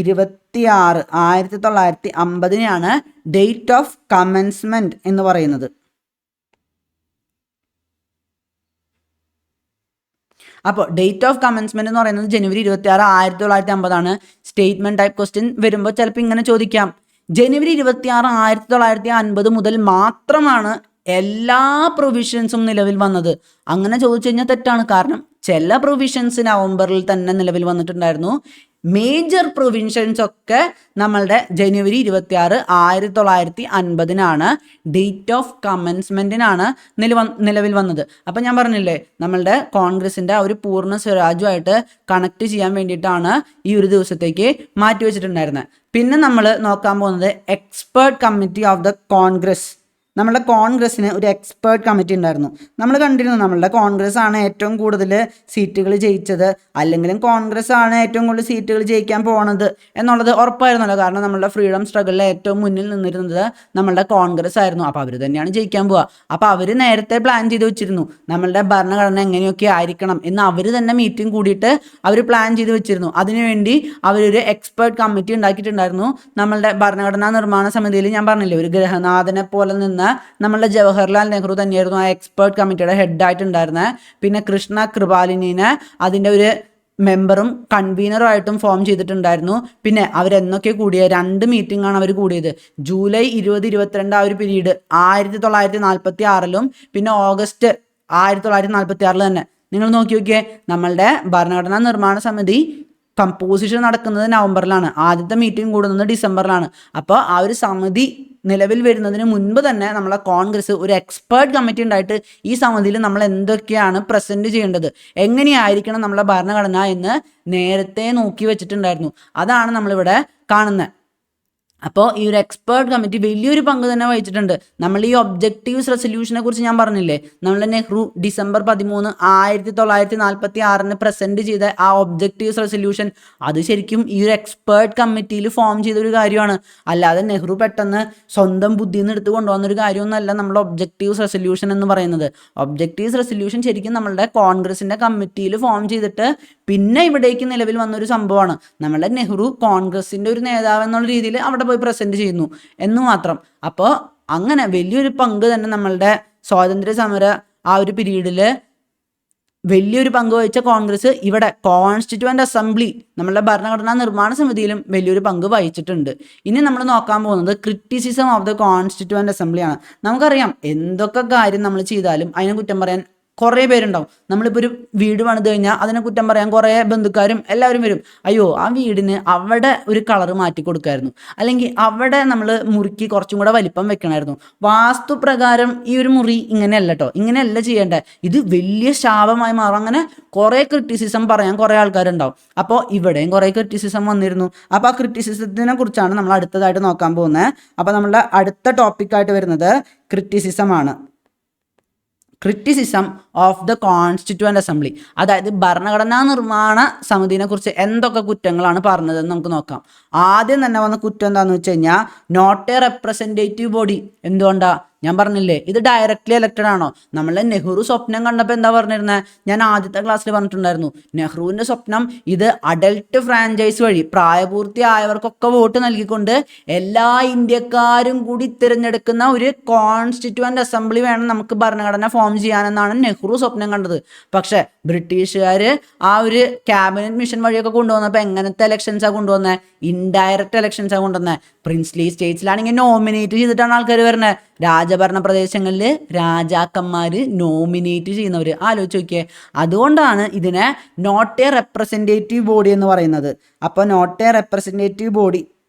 26, 1950 ഡേറ്റ് ഓഫ് കമൻസ്മെൻറ്റ് എന്ന് പറയുന്നത്. അപ്പോൾ ഡേറ്റ് ഓഫ് കമൻസ്മെൻറ്റ് എന്ന് പറയുന്നത് ജനുവരി 26, 1950. സ്റ്റേറ്റ്മെൻറ്റ് ടൈപ്പ് ക്വസ്റ്റ്യൻ വരുമ്പോൾ ചിലപ്പോൾ ഇങ്ങനെ ചോദിക്കാം, ജനുവരി 26, 1950 മുതൽ മാത്രമാണ് എല്ലാ പ്രൊവിഷൻസും നിലവിൽ വന്നത്. അങ്ങനെ ചോദിച്ചു കഴിഞ്ഞാൽ തെറ്റാണ്. കാരണം ചില പ്രൊവിഷൻസ് നവംബറിൽ തന്നെ നിലവിൽ വന്നിട്ടുണ്ടായിരുന്നു. മേജർ പ്രൊവിഷൻസ് ഒക്കെ നമ്മളുടെ ജനുവരി 26, 1950 ഡേറ്റ് ഓഫ് കമൻസ്മെൻറ്റിനാണ് നിലവിൽ വന്നത്. അപ്പം ഞാൻ പറഞ്ഞില്ലേ, നമ്മളുടെ കോൺഗ്രസിൻ്റെ ആ ഒരു പൂർണ്ണ സ്വരാജ്യമായിട്ട് കണക്ട് ചെയ്യാൻ വേണ്ടിയിട്ടാണ് ഈ ഒരു ദിവസത്തേക്ക് മാറ്റി വെച്ചിട്ടുണ്ടായിരുന്നത്. പിന്നെ നമ്മൾ നോക്കാൻ പോകുന്നത് expert committee of the Congress. നമ്മളുടെ കോൺഗ്രസ്സിന് ഒരു എക്സ്പേർട്ട് കമ്മിറ്റി ഉണ്ടായിരുന്നു. നമ്മൾ കണ്ടിരുന്നു നമ്മളുടെ കോൺഗ്രസ് ആണ് ഏറ്റവും കൂടുതൽ സീറ്റുകൾ ജയിച്ചത്, അല്ലെങ്കിലും കോൺഗ്രസ് ആണ് ഏറ്റവും കൂടുതൽ സീറ്റുകൾ ജയിക്കാൻ പോണത് എന്നുള്ളത് ഉറപ്പായിരുന്നല്ലോ. കാരണം നമ്മളുടെ ഫ്രീഡം സ്ട്രഗിളിൽ ഏറ്റവും മുന്നിൽ നിന്നിരുന്നത് നമ്മളുടെ കോൺഗ്രസ് ആയിരുന്നു. അപ്പോൾ അവർ തന്നെയാണ് ജയിക്കാൻ പോവുക. അപ്പോൾ അവർ നേരത്തെ പ്ലാൻ ചെയ്ത് വെച്ചിരുന്നു നമ്മളുടെ ഭരണഘടന എങ്ങനെയൊക്കെ ആയിരിക്കണം എന്ന്. അവർ തന്നെ മീറ്റിംഗ് കൂടിയിട്ട് അവർ പ്ലാൻ ചെയ്ത് വെച്ചിരുന്നു. അതിനുവേണ്ടി അവരൊരു എക്സ്പേർട്ട് കമ്മിറ്റി ഉണ്ടാക്കിയിട്ടുണ്ടായിരുന്നു. നമ്മളുടെ ഭരണഘടനാ നിർമ്മാണ സമിതിയിൽ ഞാൻ പറഞ്ഞില്ലേ, ഒരു ഗ്രഹനാഥനെ പോലെ നിന്ന് നമ്മളുടെ ജവഹർലാൽ നെഹ്റു തന്നെയായിരുന്നു ആ എക്സ്പേർട്ട് കമ്മിറ്റിയുടെ ഹെഡായിട്ടുണ്ടായിരുന്നത്. പിന്നെ കൃഷ്ണ കൃപാലിനെ അതിൻ്റെ ഒരു മെമ്പറും കൺവീനറും ആയിട്ടും ഫോം ചെയ്തിട്ടുണ്ടായിരുന്നു. പിന്നെ അവരെന്നൊക്കെ കൂടിയ 2 മീറ്റിംഗ് ആണ് അവർ കൂടിയത്. ജൂലൈ 20, 22 ആ ഒരു പീരീഡ് 1946 പിന്നെ ഓഗസ്റ്റ് 1946 തന്നെ. നിങ്ങൾ നോക്കിയേ, നമ്മളുടെ ഭരണഘടനാ നിർമ്മാണ സമിതി കമ്പോസിഷൻ നടക്കുന്നത് നവംബറിലാണ്, ആദ്യത്തെ മീറ്റിംഗ് കൂടുന്നത് ഡിസംബറിലാണ്. അപ്പോൾ ആ ഒരു സമിതി നിലവിൽ വരുന്നതിന് മുൻപ് തന്നെ നമ്മളെ കോൺഗ്രസ് ഒരു എക്സ്പേർട്ട് കമ്മിറ്റി ഉണ്ടായിട്ട് ഈ സമിതിയിൽ നമ്മൾ എന്തൊക്കെയാണ് പ്രസൻറ്റ് ചെയ്യേണ്ടത്, എങ്ങനെയായിരിക്കണം നമ്മളെ ഭരണഘടന എന്ന് നേരത്തെ നോക്കി വെച്ചിട്ടുണ്ടായിരുന്നു. അതാണ് നമ്മളിവിടെ കാണുന്നത്. അപ്പോൾ ഈ ഒരു എക്സ്പേർട്ട് കമ്മിറ്റി വലിയൊരു പങ്ക് തന്നെ വഹിച്ചിട്ടുണ്ട്. നമ്മൾ ഈ ഒബ്ജക്റ്റീവ്സ് റെസൊല്യൂഷനെ കുറിച്ച് ഞാൻ പറഞ്ഞില്ലേ, നമ്മളുടെ നെഹ്റു ഡിസംബർ 13, 1946 പ്രസൻറ്റ് ചെയ്ത ആ ഒബ്ജക്റ്റീവ്സ് റെസൊല്യൂഷൻ, അത് ശരിക്കും ഈ ഒരു എക്സ്പേർട്ട് കമ്മിറ്റിയിൽ ഫോം ചെയ്തൊരു കാര്യമാണ്. അല്ലാതെ നെഹ്റു പെട്ടെന്ന് സ്വന്തം ബുദ്ധിയിൽ നിന്ന് എടുത്ത് കൊണ്ടുവന്നൊരു കാര്യമൊന്നുമല്ല നമ്മുടെ ഒബ്ജക്റ്റീവ്സ് റെസൊല്യൂഷൻ എന്ന് പറയുന്നത്. ഒബ്ജക്റ്റീവ്സ് റെസൊല്യൂഷൻ ശരിക്കും നമ്മളുടെ കോൺഗ്രസിൻ്റെ കമ്മിറ്റിയിൽ ഫോം ചെയ്തിട്ട് പിന്നെ ഇവിടേക്ക് നിലവിൽ വന്നൊരു സംഭവമാണ്. നമ്മളുടെ നെഹ്റു കോൺഗ്രസിൻ്റെ ഒരു നേതാവ് എന്നുള്ള രീതിയിൽ അവിടെ പോയി പ്രസൻറ്റ് ചെയ്യുന്നു എന്ന് മാത്രം. അപ്പോൾ അങ്ങനെ വലിയൊരു പങ്ക് തന്നെ നമ്മളുടെ സ്വാതന്ത്ര്യ സമര ആ ഒരു പീരീഡിൽ വലിയൊരു പങ്ക് വഹിച്ച കോൺഗ്രസ് ഇവിടെ കോൺസ്റ്റിറ്റ്യൂവൻ്റ് അസംബ്ലി നമ്മളുടെ ഭരണഘടനാ നിർമ്മാണ സമിതിയിലും വലിയൊരു പങ്ക് വഹിച്ചിട്ടുണ്ട്. ഇനി നമ്മൾ നോക്കാൻ പോകുന്നത് ക്രിറ്റിസിസം ഓഫ് ദ കോൺസ്റ്റിറ്റ്യൂവൻ്റ് അസംബ്ലിയാണ്. നമുക്കറിയാം എന്തൊക്കെ കാര്യം നമ്മൾ ചെയ്താലും അതിനെ കുറ്റം പറയാൻ കുറേ പേരുണ്ടാവും. നമ്മളിപ്പോൾ ഒരു വീട് പണിത് കഴിഞ്ഞാൽ അതിനെ കുറ്റം പറയാൻ കുറേ ബന്ധുക്കാരും എല്ലാവരും വരും. അയ്യോ ആ വീടിന് അവിടെ ഒരു കളറ് മാറ്റി കൊടുക്കായിരുന്നു, അല്ലെങ്കിൽ അവിടെ നമ്മൾ മുറിക്ക് കുറച്ചും കൂടെ വലിപ്പം വെക്കണമായിരുന്നു, വാസ്തുപ്രകാരം ഈ ഒരു മുറി ഇങ്ങനെയല്ല കേട്ടോ, ഇങ്ങനെയല്ല ചെയ്യേണ്ടത്, ഇത് വലിയ ശാപമായി മാറും. അങ്ങനെ കുറേ ക്രിറ്റിസിസം പറയാൻ കുറേ ആൾക്കാരുണ്ടാവും. അപ്പോൾ ഇവിടെയും കുറേ ക്രിറ്റിസിസം വന്നിരുന്നു. അപ്പോൾ ആ ക്രിറ്റിസിസത്തിനെ കുറിച്ചാണ് നമ്മൾ അടുത്തതായിട്ട് നോക്കാൻ പോകുന്നത്. അപ്പോൾ നമ്മളുടെ അടുത്ത ടോപ്പിക്കായിട്ട് വരുന്നത് ക്രിറ്റിസിസം ആണ്. Criticism of the constituent assembly, അതായത് ഭരണഘടനാ നിർമ്മാണ സമിതിനെ കുറിച്ച് എന്തൊക്കെ കുറ്റങ്ങളാണ് പറഞ്ഞതെന്ന് നമുക്ക് നോക്കാം. ആദ്യം തന്നെ വന്ന കുറ്റം എന്താണെന്ന് വെച്ച് കഴിഞ്ഞാൽ നോട്ട് എ റെപ്രസെൻറ്റേറ്റീവ് ബോഡി. എന്തുകൊണ്ടാണ്? ഞാൻ പറഞ്ഞില്ലേ, ഇത് ഡയറക്റ്റ്ലി എലക്റ്റഡ് ആണോ? നമ്മളെ നെഹ്റു സ്വപ്നം കണ്ടപ്പോൾ എന്താ പറഞ്ഞിരുന്നത്? ഞാൻ ആദ്യത്തെ ക്ലാസ്സിൽ പറഞ്ഞിട്ടുണ്ടായിരുന്നു, നെഹ്റുവിൻ്റെ സ്വപ്നം ഇത് അഡൽട്ട് ഫ്രാഞ്ചൈസ് വഴി പ്രായപൂർത്തിയായവർക്കൊക്കെ വോട്ട് നൽകിക്കൊണ്ട് എല്ലാ ഇന്ത്യക്കാരും കൂടി തിരഞ്ഞെടുക്കുന്ന ഒരു കോൺസ്റ്റിറ്റ്യൂവൻ്റ് അസംബ്ലി വേണം നമുക്ക് ഭരണഘടന ഫോം ചെയ്യാനെന്നാണ് നെഹ്റു സ്വപ്നം കണ്ടത്. പക്ഷേ ബ്രിട്ടീഷുകാർ ആ ഒരു ക്യാബിനറ്റ് മിഷൻ വഴിയൊക്കെ കൊണ്ടുവന്നപ്പോൾ എങ്ങനത്തെ എലക്ഷൻസാണ് കൊണ്ടുവന്നത്? ഇൻഡയറക്റ്റ് എലക്ഷൻസാണ് കൊണ്ടുവന്നത്. പ്രിൻസ്ലി സ്റ്റേറ്റ്സിലാണെങ്കിൽ നോമിനേറ്റ് ചെയ്തിട്ടാണ് ആൾക്കാർ വരുന്നത്. രാജഭരണ പ്രദേശങ്ങളിൽ രാജാക്കന്മാർ നോമിനേറ്റ് ചെയ്യുന്നവർ, ആലോചിച്ച് നോക്കിയേ. അതുകൊണ്ടാണ് ഇതിനെ നോട്ട് എ റെപ്രസെൻറ്റേറ്റീവ് ബോഡി എന്ന് പറയുന്നത്. അപ്പോൾ നോട്ട് എ റെപ്രസെൻറ്റേറ്റീവ് ബോഡി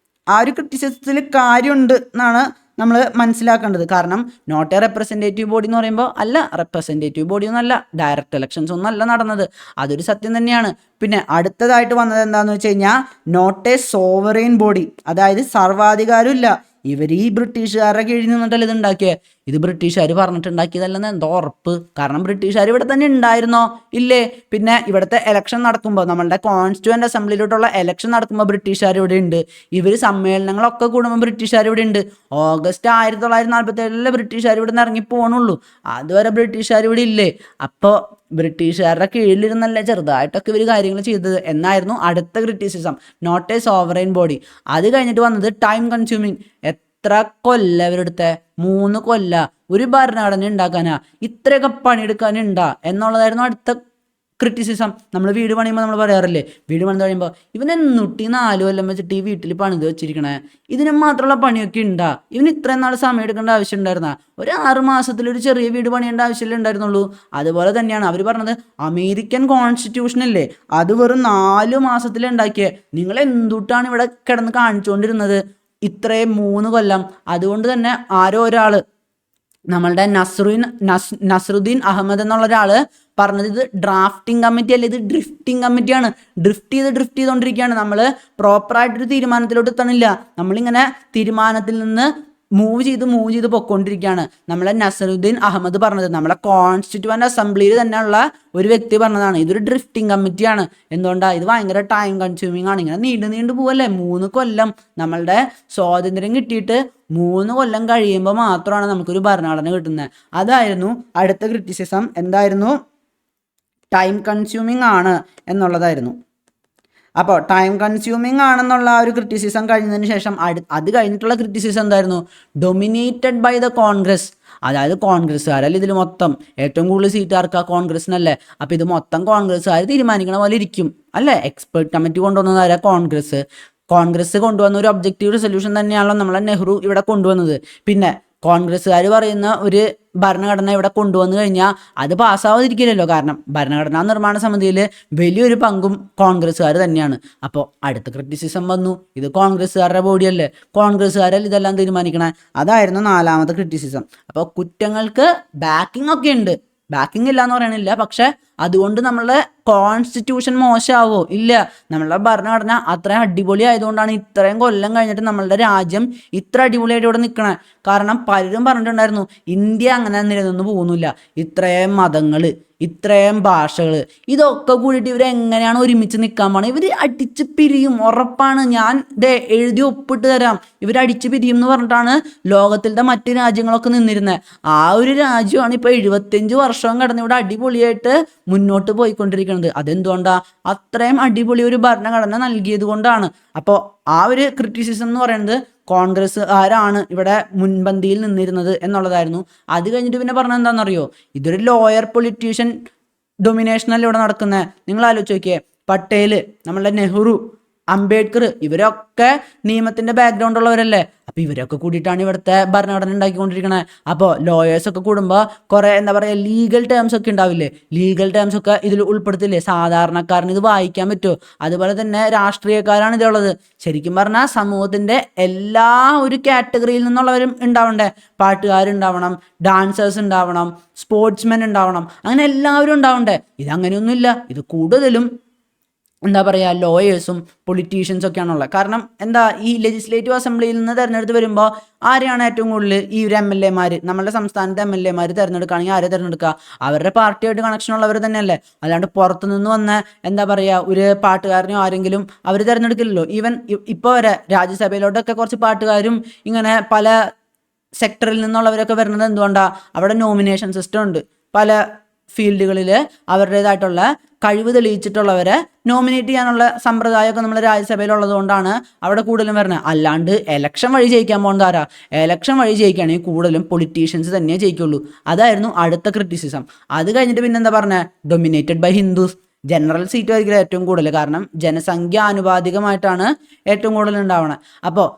ആ ഒരു ക്രിറ്റിസിസത്തിൽ കാര്യമുണ്ട് എന്നാണ് നമ്മൾ മനസ്സിലാക്കേണ്ടത്. കാരണം നോട്ട് എ റെപ്രസെൻറ്റേറ്റീവ് ബോഡി എന്ന് പറയുമ്പോൾ അല്ല, റെപ്രസെൻറ്റേറ്റീവ് ബോഡി ഒന്നല്ല, ഡയറക്റ്റ് ഇലക്ഷൻസ് ഒന്നും അല്ല നടന്നത്. അതൊരു സത്യം തന്നെയാണ്. പിന്നെ അടുത്തതായിട്ട് വന്നത് എന്താണെന്ന് വെച്ച് കഴിഞ്ഞാൽ നോട്ട് എ സോവറൈൻ ബോഡി, അതായത് സർവാധികാരം ഇല്ല. ഇവർ ഈ ബ്രിട്ടീഷുകാരുടെ കീഴിൽ നിന്നിട്ടല്ല ഇത് ഉണ്ടാക്കിയത്. ഇത് ബ്രിട്ടീഷുകാർ പറഞ്ഞിട്ടുണ്ടാക്കിയതല്ലെന്ന് എന്തോ ഉറപ്പ്. കാരണം ബ്രിട്ടീഷുകാർ ഇവിടെ തന്നെ ഉണ്ടായിരുന്നോ? ഇല്ലേ. പിന്നെ ഇവിടുത്തെ എലക്ഷൻ നടക്കുമ്പോൾ, നമ്മളുടെ കോൺസ്റ്റിറ്റ്യൂവൻ്റ് അസംബ്ലിയിലോട്ടുള്ള എലക്ഷൻ നടക്കുമ്പോൾ ബ്രിട്ടീഷുകാർ ഇവിടെ ഉണ്ട്. ഇവർ സമ്മേളനങ്ങളൊക്കെ കൂടുമ്പോൾ ബ്രിട്ടീഷുകാർ ഇവിടെ ഉണ്ട്. ഓഗസ്റ്റ് 1947 ബ്രിട്ടീഷുകാർ ഇവിടെ നിന്ന് ഇറങ്ങി പോകണുള്ളൂ. അതുവരെ ബ്രിട്ടീഷുകാർ ഇവിടെ ഇല്ലേ. അപ്പോൾ ബ്രിട്ടീഷുകാരുടെ കീഴിലിരുന്നല്ലേ ചെറുതായിട്ടൊക്കെ ഇവർ കാര്യങ്ങൾ ചെയ്തത് എന്നായിരുന്നു അടുത്ത criticism, not a sovereign body. അത് കഴിഞ്ഞിട്ട് വന്നത് ടൈം കൺസ്യൂമിങ്. എത്ര കൊല്ലം ഇവരെടുത്തെ? 3 കൊല്ലം ഒരു ഭരണഘടന ഉണ്ടാക്കാനാ, ഇത്രയൊക്കെ പണിയെടുക്കാനുണ്ടാ എന്നുള്ളതായിരുന്നു അടുത്ത ക്രിറ്റിസിസം. നമ്മൾ വീട് പണിയുമ്പോൾ നമ്മൾ പറയാറില്ലേ, വീട് പണിത് കഴിയുമ്പോൾ ഇവൻ എന്നിട്ട് 4 കൊല്ലം വെച്ചിട്ട് ഈ വീട്ടിൽ പണിത് വെച്ചിരിക്കണേ, ഇതിന് മാത്രമുള്ള പണിയൊക്കെ ഉണ്ടാ, ഇവന് ഇത്രയും നാൾ സമയം എടുക്കേണ്ട ആവശ്യം ഉണ്ടായിരുന്ന, ഒരു 6 മാസത്തിലൊരു ചെറിയ വീട് പണിയേണ്ട ആവശ്യമല്ലേ ഉണ്ടായിരുന്നുള്ളൂ. അതുപോലെ തന്നെയാണ് അവർ പറഞ്ഞത്, അമേരിക്കൻ കോൺസ്റ്റിറ്റ്യൂഷനല്ലേ അത് വെറും 4 മാസത്തിൽ ഉണ്ടാക്കിയേ, നിങ്ങൾ എന്തുട്ടാണ് ഇവിടെ കിടന്ന് കാണിച്ചുകൊണ്ടിരുന്നത് ഇത്രയും 3 കൊല്ലം. അതുകൊണ്ട് തന്നെ ആരോ ഒരാൾ, നമ്മളുടെ നസ്രുദ്ദീൻ അഹമ്മദ് എന്നുള്ള ഒരാൾ പറഞ്ഞത്, ഇത് ഡ്രാഫ്റ്റിംഗ് കമ്മിറ്റി അല്ല, ഇത് ഡ്രിഫ്റ്റിംഗ് കമ്മിറ്റിയാണ്. ഡ്രിഫ്റ്റ് ചെയ്തുകൊണ്ടിരിക്കുകയാണ്. നമ്മൾ പ്രോപ്പറായിട്ടൊരു തീരുമാനത്തിലോട്ട് എത്തണില്ല. നമ്മളിങ്ങനെ തീരുമാനത്തിൽ നിന്ന് മൂവ് ചെയ്ത് പൊയ്ക്കൊണ്ടിരിക്കുകയാണ്. നമ്മളെ നസറുദ്ദീൻ അഹമ്മദ് പറഞ്ഞത്, നമ്മളെ കോൺസ്റ്റിറ്റ്യൂവൻ്റ് അസംബ്ലിയിൽ തന്നെയുള്ള ഒരു വ്യക്തി പറഞ്ഞതാണ്, ഇതൊരു ഡ്രിഫ്റ്റിംഗ് കമ്മിറ്റിയാണ്. എന്തുകൊണ്ടാണ്? ഇത് ഭയങ്കര ടൈം കൺസ്യൂമിങ് ആണ്. ഇങ്ങനെ നീണ്ടു പോവല്ലേ. 3 കൊല്ലം നമ്മളുടെ സ്വാതന്ത്ര്യം കിട്ടിയിട്ട് 3 കൊല്ലം കഴിയുമ്പോൾ മാത്രമാണ് നമുക്കൊരു ഭരണഘടന കിട്ടുന്നത്. അതായിരുന്നു അടുത്ത ക്രിറ്റിസിസം. എന്തായിരുന്നു? ടൈം കൺസ്യൂമിങ് ആണ് എന്നുള്ളതായിരുന്നു. അപ്പോൾ ടൈം കൺസ്യൂമിങ് ആണെന്നുള്ള ആ ഒരു ക്രിറ്റിസിസം കഴിഞ്ഞതിന് ശേഷം അത് കഴിഞ്ഞിട്ടുള്ള ക്രിറ്റിസിസം എന്തായിരുന്നു? Dominated by the Congress. അതായത് കോൺഗ്രസ്സുകാരല്ല ഇതിൽ മൊത്തം, ഏറ്റവും കൂടുതൽ സീറ്റ് ആർക്കാ? കോൺഗ്രസിനല്ലേ. അപ്പോൾ ഇത് മൊത്തം കോൺഗ്രസ്സുകാർ തീരുമാനിക്കണ പോലെ ഇരിക്കും അല്ലേ. Expert committee കൊണ്ടുവന്നതാരാ? കോൺഗ്രസ് കൊണ്ടുവന്ന ഒരു ഒബ്ജക്റ്റീവ് റിസൊല്യൂഷൻ തന്നെയാണല്ലോ നമ്മളെ നെഹ്റു ഇവിടെ കൊണ്ടുവന്നത്. പിന്നെ കോൺഗ്രസ്സുകാർ പറയുന്ന ഒരു ഭരണഘടന ഇവിടെ കൊണ്ടുവന്നു കഴിഞ്ഞാൽ അത് പാസ്സാവാതിരിക്കില്ലല്ലോ. കാരണം ഭരണഘടനാ നിർമ്മാണ സമിതിയിൽ വലിയൊരു പങ്കും കോൺഗ്രസ്സുകാർ തന്നെയാണ്. അപ്പോൾ അടുത്ത ക്രിറ്റിസിസം വന്നു, ഇത് കോൺഗ്രസ്സുകാരുടെ ബോഡിയല്ലേ, കോൺഗ്രസ്സുകാരല്ലേ ഇതെല്ലാം തീരുമാനിക്കണേ. അതായിരുന്നു 4ാമത്തെ ക്രിറ്റിസിസം. അപ്പോൾ കുറ്റങ്ങൾക്ക് ബാക്കിംഗ് ഒക്കെ ഉണ്ട്, ബാക്കിംഗ് ഇല്ല എന്ന് പറയണില്ല, പക്ഷെ അതുകൊണ്ട് നമ്മളുടെ കോൺസ്റ്റിറ്റ്യൂഷൻ മോശമാവോ? ഇല്ല. നമ്മളുടെ ഭരണഘടന അത്രയും അടിപൊളി ആയതുകൊണ്ടാണ് ഇത്രയും കൊല്ലം കഴിഞ്ഞിട്ട് നമ്മളുടെ രാജ്യം ഇത്ര അടിപൊളിയായിട്ട് ഇവിടെ നിൽക്കണേ. കാരണം പലരും പറഞ്ഞിട്ടുണ്ടായിരുന്നു, ഇന്ത്യ അങ്ങനെ നിലനിന്ന് പോകുന്നില്ല, ഇത്രയും മതങ്ങൾ, ഇത്രയും ഭാഷകൾ, ഇതൊക്കെ കൂടിയിട്ട് ഇവരെങ്ങനെയാണ് ഒരുമിച്ച് നിൽക്കാൻ പോണത്? ഇവർ അടിച്ച് പിരിയും, ഉറപ്പാണ്. ഞാൻ എഴുതി ഒപ്പിട്ട് തരാം, ഇവർ അടിച്ച് പിരിയും എന്ന് പറഞ്ഞിട്ടാണ് ലോകത്തിലത്തെ മറ്റ് രാജ്യങ്ങളൊക്കെ നിന്നിരുന്നത്. ആ ഒരു രാജ്യമാണ് ഇപ്പോൾ 75 വർഷവും കടന്ന് ഇവിടെ അടിപൊളിയായിട്ട് മുന്നോട്ട് പോയിക്കൊണ്ടിരിക്കുന്നത്. അതെന്തുകൊണ്ടാ? അത്രയും അടിപൊളി ഒരു ഭരണഘടന നൽകിയത് കൊണ്ടാണ്. അപ്പോൾ ആ ഒരു ക്രിറ്റിസിസം എന്ന് പറയുന്നത് കോൺഗ്രസ്സുകാരാണ് ഇവിടെ മുൻപന്തിയിൽ നിന്നിരുന്നത് എന്നുള്ളതായിരുന്നു. അത് കഴിഞ്ഞിട്ട് പിന്നെ പറഞ്ഞത് എന്താണെന്നറിയോ? ഇതൊരു ലോയർ പൊളിറ്റീഷ്യൻ ഡൊമിനേഷനല്ലേ ഇവിടെ നടക്കുന്നത്. നിങ്ങൾ ആലോചിച്ച് നോക്കിയേ, പട്ടേൽ, നമ്മളുടെ നെഹ്റു, അംബേദ്കർ, ഇവരൊക്കെ നിയമത്തിൻ്റെ ബാക്ക്ഗ്രൗണ്ട് ഉള്ളവരല്ലേ. അപ്പോൾ ഇവരൊക്കെ കൂടിയിട്ടാണ് ഇവിടുത്തെ ഭരണഘടന ഉണ്ടാക്കിക്കൊണ്ടിരിക്കണേ. അപ്പോൾ ലോയേഴ്സൊക്കെ കൂടുമ്പോൾ കുറേ എന്താ പറയുക, ലീഗൽ ടേംസ് ഒക്കെ ഉണ്ടാവില്ലേ, ലീഗൽ ടേംസ് ഒക്കെ ഇതിൽ ഉൾപ്പെടുത്തില്ലേ. സാധാരണക്കാരന് ഇത് വായിക്കാൻ പറ്റുമോ? അതുപോലെ തന്നെ രാഷ്ട്രീയക്കാരാണ് ഇതുള്ളത്. ശരിക്കും പറഞ്ഞാൽ സമൂഹത്തിൻ്റെ എല്ലാ ഒരു കാറ്റഗറിയിൽ നിന്നുള്ളവരും ഉണ്ടാവണ്ടേ. പാട്ടുകാരുണ്ടാവണം, ഡാൻസേഴ്സ് ഉണ്ടാവണം, സ്പോർട്സ്മെൻ ഉണ്ടാവണം, അങ്ങനെ എല്ലാവരും ഉണ്ടാവണ്ടേ. ഇതങ്ങനെയൊന്നുമില്ല. ഇത് കൂടുതലും എന്താ പറയുക, ലോയേഴ്സും പൊളിറ്റീഷ്യൻസൊക്കെയാണുള്ളത്. കാരണം എന്താ, ഈ ലെജിസ്ലേറ്റീവ് അസംബ്ലിയിൽ നിന്ന് തിരഞ്ഞെടുത്ത് വരുമ്പോൾ ആരെയാണ് ഏറ്റവും കൂടുതൽ ഈ ഒരു MLA-മാർ, നമ്മളുടെ സംസ്ഥാനത്തെ MLA-മാർ തിരഞ്ഞെടുക്കുകയാണെങ്കിൽ ആരെ തിരഞ്ഞെടുക്കുക? അവരുടെ പാർട്ടിയായിട്ട് കണക്ഷൻ ഉള്ളവർ തന്നെയല്ലേ. അല്ലാണ്ട് പുറത്തുനിന്ന് വന്ന എന്താ പറയുക ഒരു പാട്ടുകാരനെയോ ആരെങ്കിലും അവർ തിരഞ്ഞെടുക്കില്ലല്ലോ. ഈവൻ ഇപ്പോൾ വരെ രാജ്യസഭയിലോട്ടൊക്കെ കുറച്ച് പാട്ടുകാരും ഇങ്ങനെ പല സെക്ടറിൽ നിന്നുള്ളവരൊക്കെ വരുന്നത് എന്തുകൊണ്ടാണ്? അവിടെ നോമിനേഷൻ സിസ്റ്റം ഉണ്ട്. പല ഫീൽഡുകളിൽ അവരുടേതായിട്ടുള്ള കഴിവ് തെളിയിച്ചിട്ടുള്ളവരെ നോമിനേറ്റ് ചെയ്യാനുള്ള സമ്പ്രദായമൊക്കെ നമ്മുടെ രാജ്യസഭയിലുള്ളത് കൊണ്ടാണ് അവിടെ കൂടുതലും വരുന്നത്. അല്ലാണ്ട് എലക്ഷൻ വഴി ജയിക്കാൻ പോകുന്നത് ആരാ? എലക്ഷൻ വഴി ജയിക്കുകയാണെങ്കിൽ കൂടുതലും പൊളിറ്റീഷ്യൻസ് തന്നെ ജയിക്കുള്ളൂ. അതായിരുന്നു അടുത്ത ക്രിറ്റിസിസം. അത് കഴിഞ്ഞിട്ട് പിന്നെന്താ പറഞ്ഞത്? Dominated by Hindus. General seat ആയിരിക്കില്ല ഏറ്റവും കൂടുതൽ, കാരണം ജനസംഖ്യ ആനുപാതികമായിട്ടാണ് ഏറ്റവും കൂടുതൽ ഉണ്ടാവണത്. അപ്പോൾ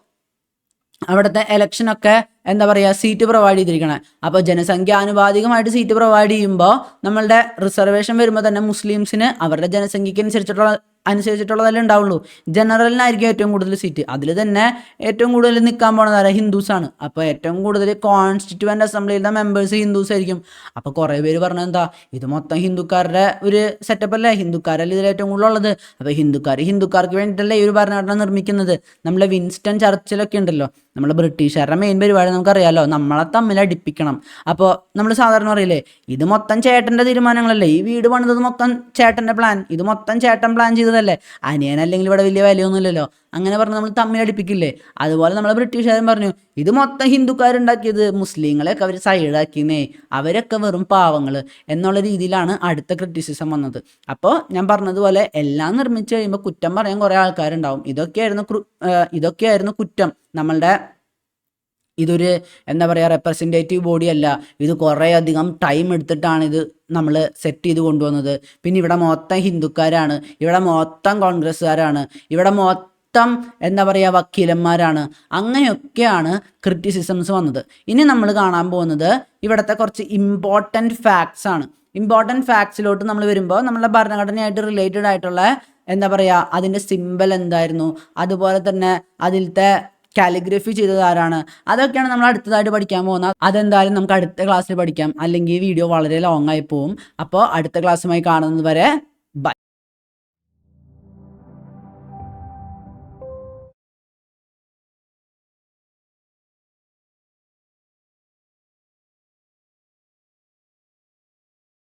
അവിടുത്തെ എലക്ഷനൊക്കെ എന്താ പറയുക, സീറ്റ് പ്രൊവൈഡ് ചെയ്തിരിക്കണേ. അപ്പോൾ ജനസംഖ്യ ആനുപാതികമായിട്ട് സീറ്റ് പ്രൊവൈഡ് ചെയ്യുമ്പോൾ നമ്മളുടെ റിസർവേഷൻ വരുമ്പോൾ തന്നെ മുസ്ലിംസിന് അവരുടെ ജനസംഖ്യയ്ക്ക് അനുസരിച്ചിട്ടുള്ള അനുസരിച്ചിട്ടുള്ളതല്ലേ ഉണ്ടാവുള്ളൂ. ജനറലിനായിരിക്കും ഏറ്റവും കൂടുതൽ സീറ്റ്. അതിൽ തന്നെ ഏറ്റവും കൂടുതൽ നിൽക്കാൻ പോണത് ആരാ? ഹിന്ദുസാണ്. അപ്പോൾ ഏറ്റവും കൂടുതൽ കോൺസ്റ്റിറ്റ്യൂവൻ്റ് അസംബ്ലിയിലെ മെമ്പേഴ്സ് ഹിന്ദുസ് ആയിരിക്കും. അപ്പോൾ കുറേ പേര് പറഞ്ഞത് എന്താ, ഇത് മൊത്തം ഹിന്ദുക്കാരുടെ ഒരു സെറ്റപ്പ് അല്ലേ, ഹിന്ദുക്കാരല്ലേ ഇതിൽ ഏറ്റവും കൂടുതൽ ഉള്ളത്. അപ്പോൾ ഹിന്ദുക്കാർക്ക് വേണ്ടിയിട്ടല്ലേ ഈ ഒരു ഭരണഘടന നിർമ്മിക്കുന്നത്. നമ്മളെ വിൻസ്റ്റൺ ചർച്ചിലൊക്കെ ഉണ്ടല്ലോ, നമ്മളെ ബ്രിട്ടീഷുകാരുടെ മെയിൻ പരിപാടി നമുക്കറിയാമല്ലോ, നമ്മളെ തമ്മിൽ അടിപ്പിക്കണം. അപ്പോൾ നമ്മൾ സാധാരണ പറയില്ലേ, ഇത് മൊത്തം ചേട്ടൻ്റെ തീരുമാനങ്ങളല്ലേ, ഈ വീട് പണിതത് മൊത്തം ചേട്ടൻ്റെ പ്ലാൻ, ഇത് മൊത്തം ചേട്ടൻ പ്ലാൻ ചെയ്തതല്ലേ, അനിയനല്ലെങ്കിൽ ഇവിടെ വലിയ വിലയൊന്നുമില്ലല്ലോ, അങ്ങനെ പറഞ്ഞ് നമ്മൾ തമ്മിലടിപ്പിക്കില്ലേ. അതുപോലെ നമ്മളെ ബ്രിട്ടീഷുകാരൻ പറഞ്ഞു, ഇത് മൊത്തം ഹിന്ദുക്കാരുണ്ടാക്കിയത്, മുസ്ലിങ്ങളെയൊക്കെ അവർ സൈഡാക്കിയെന്നേ, അവരൊക്കെ വെറും പാവങ്ങൾ എന്നുള്ള രീതിയിലാണ് അടുത്ത ക്രിറ്റിസിസം വന്നത്. അപ്പോൾ ഞാൻ പറഞ്ഞതുപോലെ എല്ലാം നിർമ്മിച്ച് കഴിയുമ്പോൾ കുറ്റം പറയാൻ കുറേ ആൾക്കാരുണ്ടാവും. ഇതൊക്കെയായിരുന്നു കുറ്റം. നമ്മളുടെ ഇതൊരു എന്താ പറയുക, റെപ്രസെൻറ്റേറ്റീവ് ബോഡി അല്ല, ഇത് കുറേ അധികം ടൈം എടുത്തിട്ടാണ് ഇത് നമ്മൾ സെറ്റ് ചെയ്ത് കൊണ്ടുവന്നത്. പിന്നെ ഇവിടെ മൊത്തം ഹിന്ദുക്കാരാണ്, ഇവിടെ മൊത്തം കോൺഗ്രസ്സുകാരാണ്, ഇവിടെ മൊത്തം എന്താ പറയുക വക്കീലന്മാരാണ്, അങ്ങനെയൊക്കെയാണ് ക്രിറ്റിസിസംസ് വന്നത്. ഇനി നമ്മൾ കാണാൻ പോകുന്നത് ഇവിടുത്തെ കുറച്ച് ഇമ്പോർട്ടൻറ്റ് ഫാക്ട്സ് ആണ്. ഇമ്പോർട്ടൻറ്റ് ഫാക്ട്സിലോട്ട് നമ്മൾ വരുമ്പോൾ നമ്മളുടെ ഭരണഘടനയായിട്ട് റിലേറ്റഡ് ആയിട്ടുള്ള എന്താ പറയുക, അതിൻ്റെ സിമ്പൽ എന്തായിരുന്നു, അതുപോലെ തന്നെ അതിലത്തെ കാലിഗ്രഫി ചെയ്തത് ആരാണ്, അതൊക്കെയാണ് നമ്മൾ അടുത്തതായിട്ട് പഠിക്കാൻ പോകുന്നത്. അതെന്തായാലും നമുക്ക് അടുത്ത ക്ലാസ്സിൽ പഠിക്കാം, അല്ലെങ്കിൽ വീഡിയോ വളരെ ലോങ് ആയി പോവും. അപ്പോൾ അടുത്ത ക്ലാസ്സുമായി കാണുന്നത് വരെ